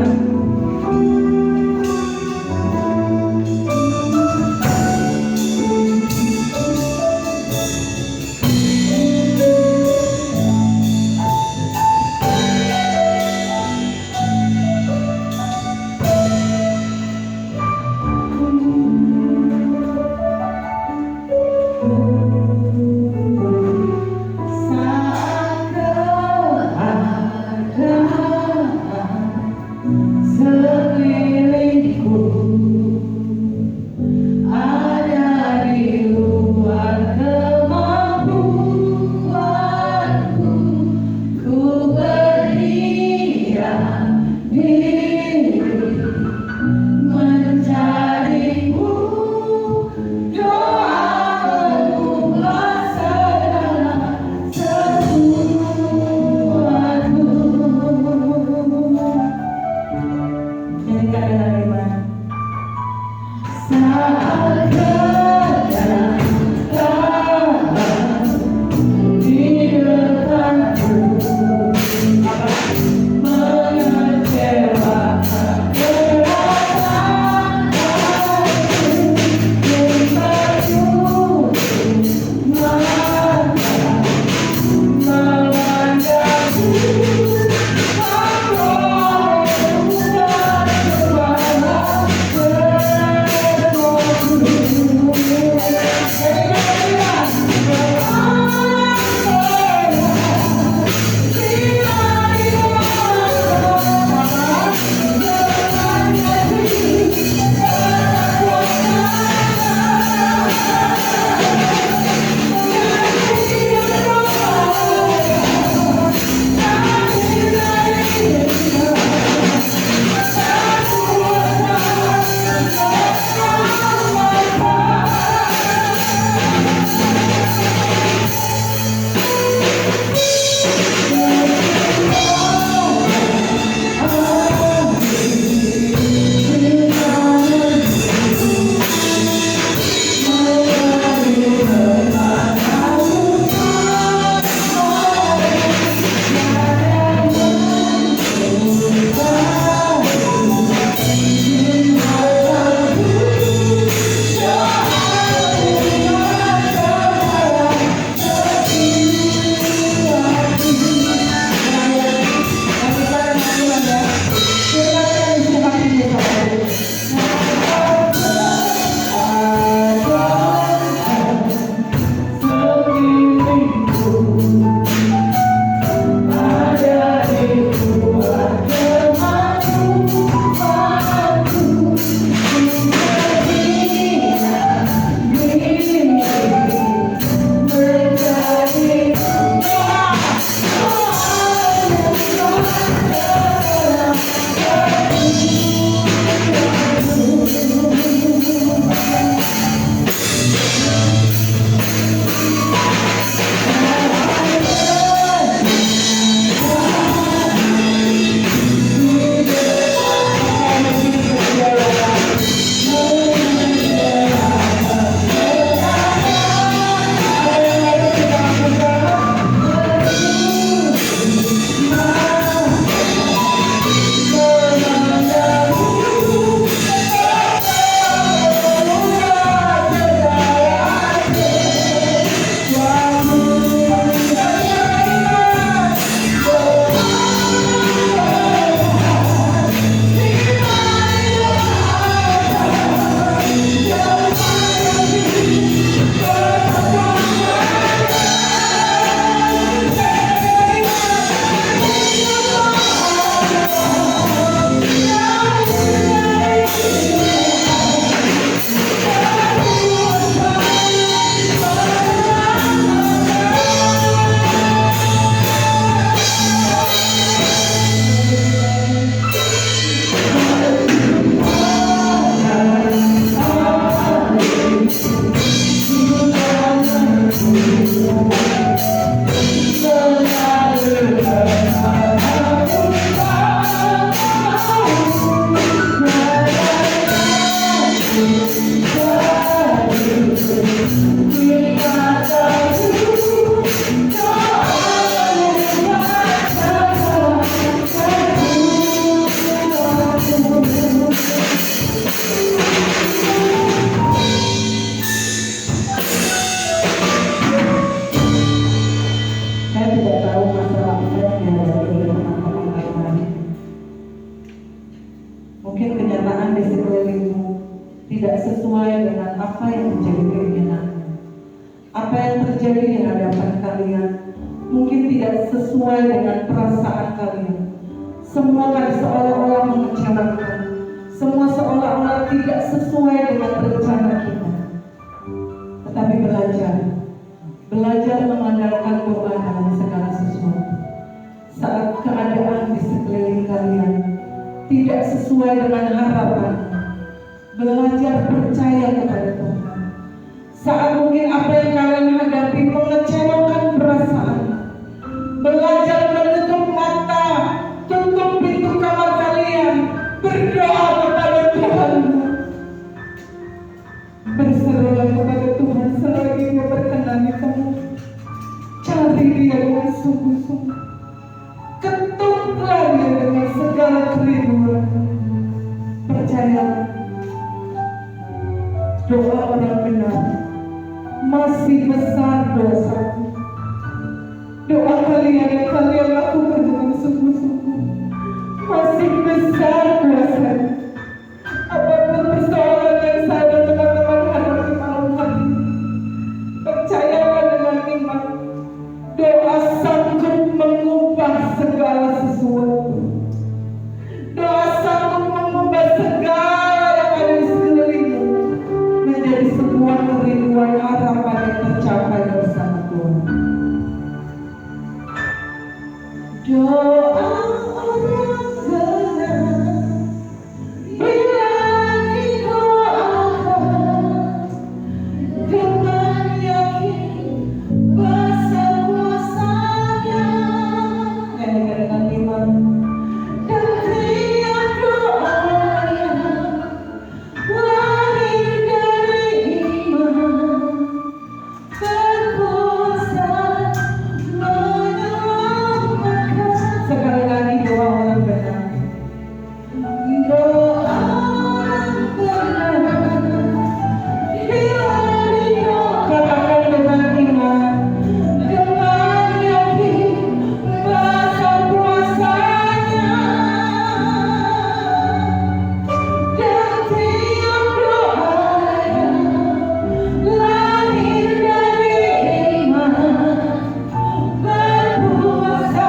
mencarimu, doaku segala sesuatu. Nyanyikan dengan iman. Saat kedatangan di dekatku, mengecewakan perasaan yang tertutup mata memandangku, Mungkin kenyataan di sekelilingmu tidak sesuai dengan apa yang menjadi keinginanmu. Apa yang terjadi di hadapan kalian mungkin tidak sesuai dengan perasaan kalian. Semua kan seolah-olah mengecewakan. Semua seolah-olah tidak sesuai dengan rencana kita. Tetapi belajar mengandalkan doa dalam segala sesuatu. Saat keadaan di sekeliling kalian tidak sesuai dengan harapan. Belajar percaya kepada Tuhan. Saat mungkin apa yang kalian hadapi mengecewakan perasaan, belajar menutup mata, tutup pintu kamar kalian, berdoa kepada Tuhan. Berserulah kepada Tuhan selagi Dia berkenan di kamu. Cari Dia dengan sungguh-sungguh. Ketuklah Dia dengan segala kerinduan. Percayalah, doa orang benar masih besar dosa. Doa kalian yang kalian lakukan dengan sungguh-sungguh masih besar dosa. Apapun persoalan yang saya dan teman-teman hadapi malam hari ini, percayalah dengan iman, doa sanggup mengubah segala sesuatu. Doa sanggup mengubah segala yang ada di sekelilingmu menjadi sebuah kerinduan harapan yang tercapai bersama Tuhan. Doa orang benar bila didoakan dengan yakin besar kuasanya. Nyanyikan dengan iman. Dan tiap doanya lahir dari iman, berkuasa menyelamatkan. Sekali lagi doa orang benar. Doa orang benar bila didoakan, katakan dengan iman, dengan yakin besar kuasanya. Dan tiap doanya lahir dari iman, berkuasa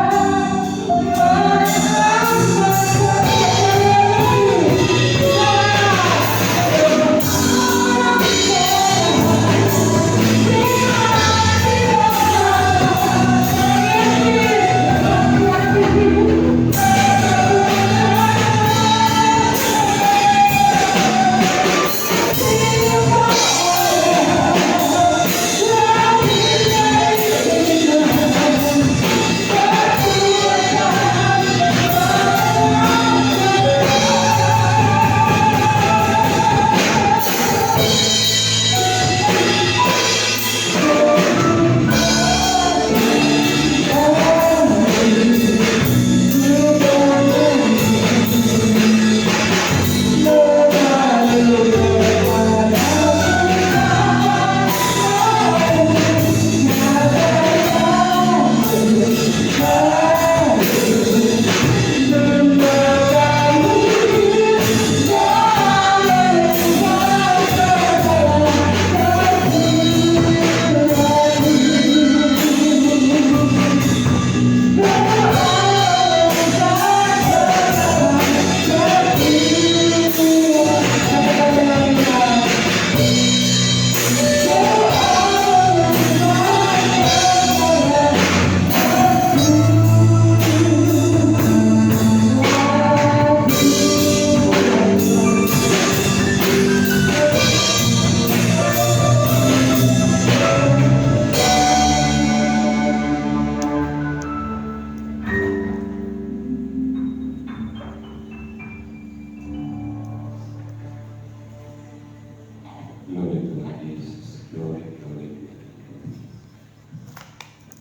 Glory Tuhan Yesus, glory, glory.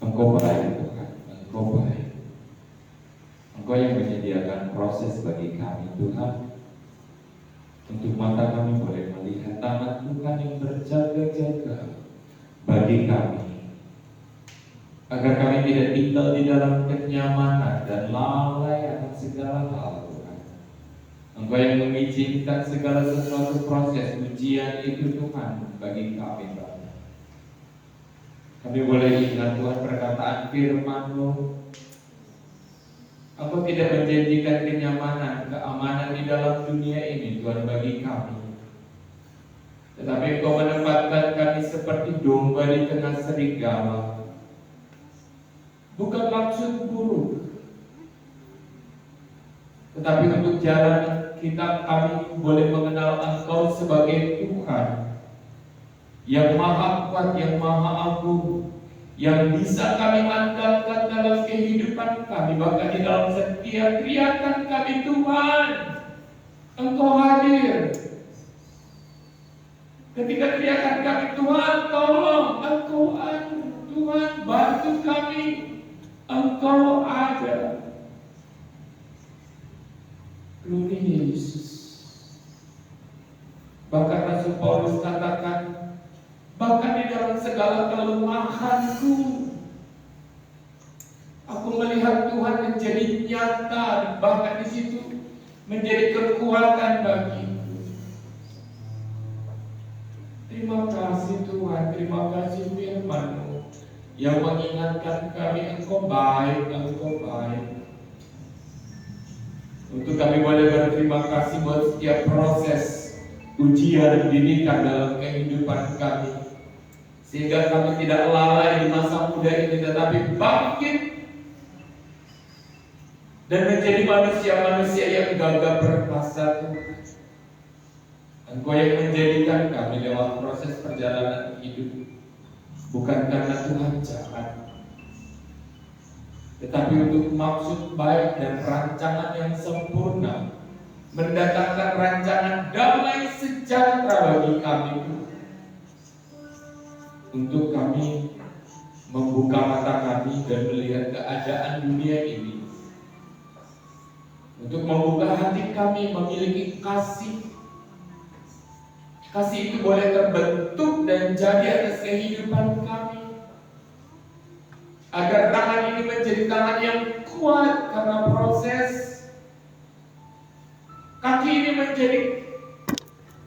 Engkau baik Tuhan, Engkau baik. Engkau yang menyediakan proses bagi kami Tuhan, untuk mata kami boleh melihat tangan Tuhan yang berjaga-jaga bagi kami, agar kami tidak tinggal di dalam kenyamanan dan lalai akan segala hal Tuhan. Engkau yang mengizinkan segala sesuatu proses ujian itu Tuhan bagi kami Tuhan. Kami boleh ingat Tuhan perkataan firman-Mu, Engkau tidak menjanjikan kenyamanan, keamanan di dalam dunia ini Tuhan bagi kami, tetapi Engkau menempatkan kami seperti domba di tengah serigala. Bukan maksud buruk, Tetapi untuk jalan kita, kami boleh mengenal Engkau sebagai Tuhan yang maha kuat, yang maha agung, yang bisa kami andalkan dalam kehidupan kami. Bahkan di dalam setiap teriakan kami, Tuhan, Engkau hadir. Ketika teriakan kami, Tuhan tolong, Engkau ada. Tuhan bantu kami, Engkau ada. Glory Yesus. Bahkan Rasul Paulus katakan, bahkan di dalam segala kelemahanku, aku melihat Tuhan menjadi nyata, bahkan di situ menjadi kekuatan bagiku. Terima kasih Tuhan, terima kasih firman-Mu yang mengingatkan kami, Engkau baik, Engkau baik. Untuk kami boleh berterima kasih buat setiap proses ujian didikan dalam kehidupan kami, sehingga kami tidak lalai di masa muda ini, tetapi bangkit dan menjadi manusia-manusia yang gagah perkasa. Tuhan, Engkau yang menjadikan kami lewat proses perjalanan hidup, bukan karena Tuhan jahat, tetapi untuk maksud baik dan rancangan yang sempurna, mendatangkan rancangan damai sejahtera bagi kami, untuk kami membuka mata kami dan melihat keadaan dunia ini, untuk membuka hati kami memiliki kasih. Kasih itu boleh terbentuk dan jadi atas kehidupan kami, agar tangan ini menjadi tangan yang kuat karena proses. Kaki ini menjadi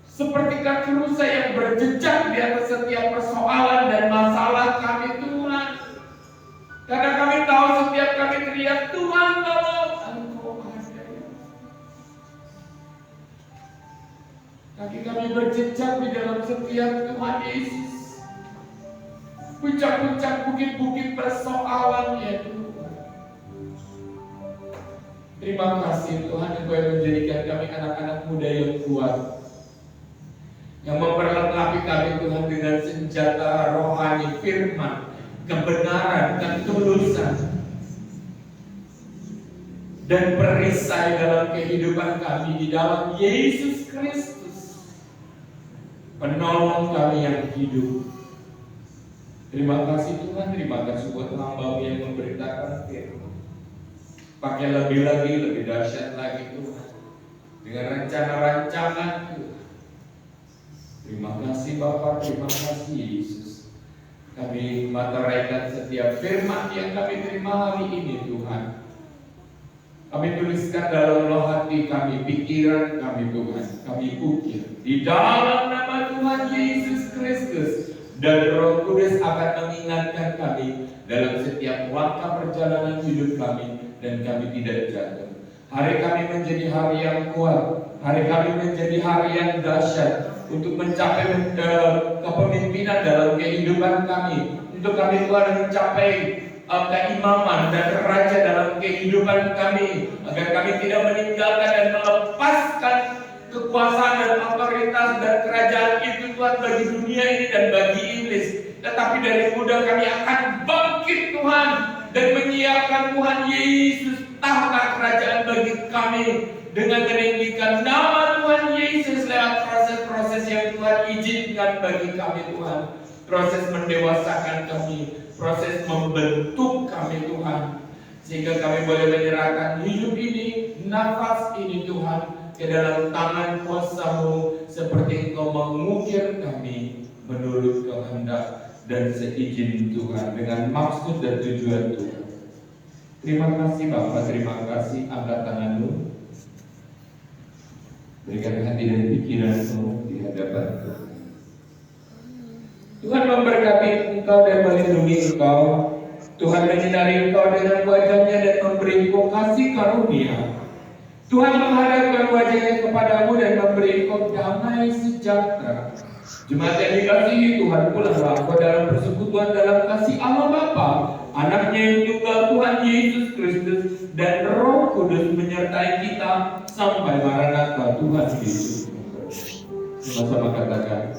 seperti kaki rusa yang berjejak di atas setiap persoalan dan masalah kami, Tuhan. Karena kami tahu setiap kami teriak, Tuhan tolong, Engkau ada. Kaki kami berjejak di dalam setiap Tuhan Yesus, puncak-puncak bukit-bukit persoalan, ya Tuhan. Terima kasih Tuhan, Engkau yang menjadikan kami anak-anak muda yang kuat, yang memperlengkapi kami Tuhan dengan senjata rohani, firman, kebenaran, ketulusan, dan perisai dalam kehidupan kami di dalam Yesus Kristus, penolong kami yang hidup. Terima kasih Tuhan, terima kasih buat hamba-Mu yang memberitakan firman. Pakai lebih lagi, lebih dahsyat lagi Tuhan, dengan rencana-rancangan Tuhan. Terima kasih Bapa, terima kasih Yesus. Kami materaikan setiap firman yang kami terima hari ini Tuhan. Kami tuliskan dalam loh hati kami, pikiran kami Tuhan. Kami ukir di dalam nama Tuhan Yesus Kristus, dan Roh Kudus akan mengingatkan kami dalam setiap langkah perjalanan hidup kami, dan kami tidak jatuh. Hari kami menjadi hari yang kuat, hari kami menjadi hari yang dahsyat untuk mencapai kepemimpinan dalam kehidupan kami, untuk kami Tuhan mencapai keimaman dan raja dalam kehidupan kami, agar kami tidak meninggalkan dan melepaskan kekuasaan dan otoritas dan kerajaan itu Tuhan bagi dunia ini dan bagi iblis. Tetapi dari muda kami akan bangkit Tuhan dan menyiapkan Tuhan Yesus tahta kerajaan bagi kami, dengan meninggikan nama Tuhan Yesus lewat proses-proses yang Tuhan izinkan bagi kami Tuhan. Proses mendewasakan kami, proses membentuk kami Tuhan, sehingga kami boleh menyerahkan hidup ini, nafas ini Tuhan, ke dalam tangan kuasa-Mu, seperti Engkau mengukir kami menurut kehendak dan seizin Tuhan, dengan maksud dan tujuan Tuhan. Terima kasih Bapa, terima kasih. Angkat tangan-Mu, berikan hati dan pikiran-Mu di hadapan Tuhan. Tuhan memberkati engkau dan melindungi engkau. Tuhan menyinari engkau dengan wajah-Nya dan memberi engkau kasih karunia. Tuhan menghadapkan wajah-Nya kepadamu dan memberi engkau damai sejahtera. Jemaat yang dikasihi Tuhan, pulanglah engkau dalam persekutuan dalam kasih Allah Bapa, Anaknya yang tunggal Tuhan Yesus Kristus, dan Roh Kudus Kudus menyertai kita sampai Maranatha Tuhan Yesus. Sama-sama katakan,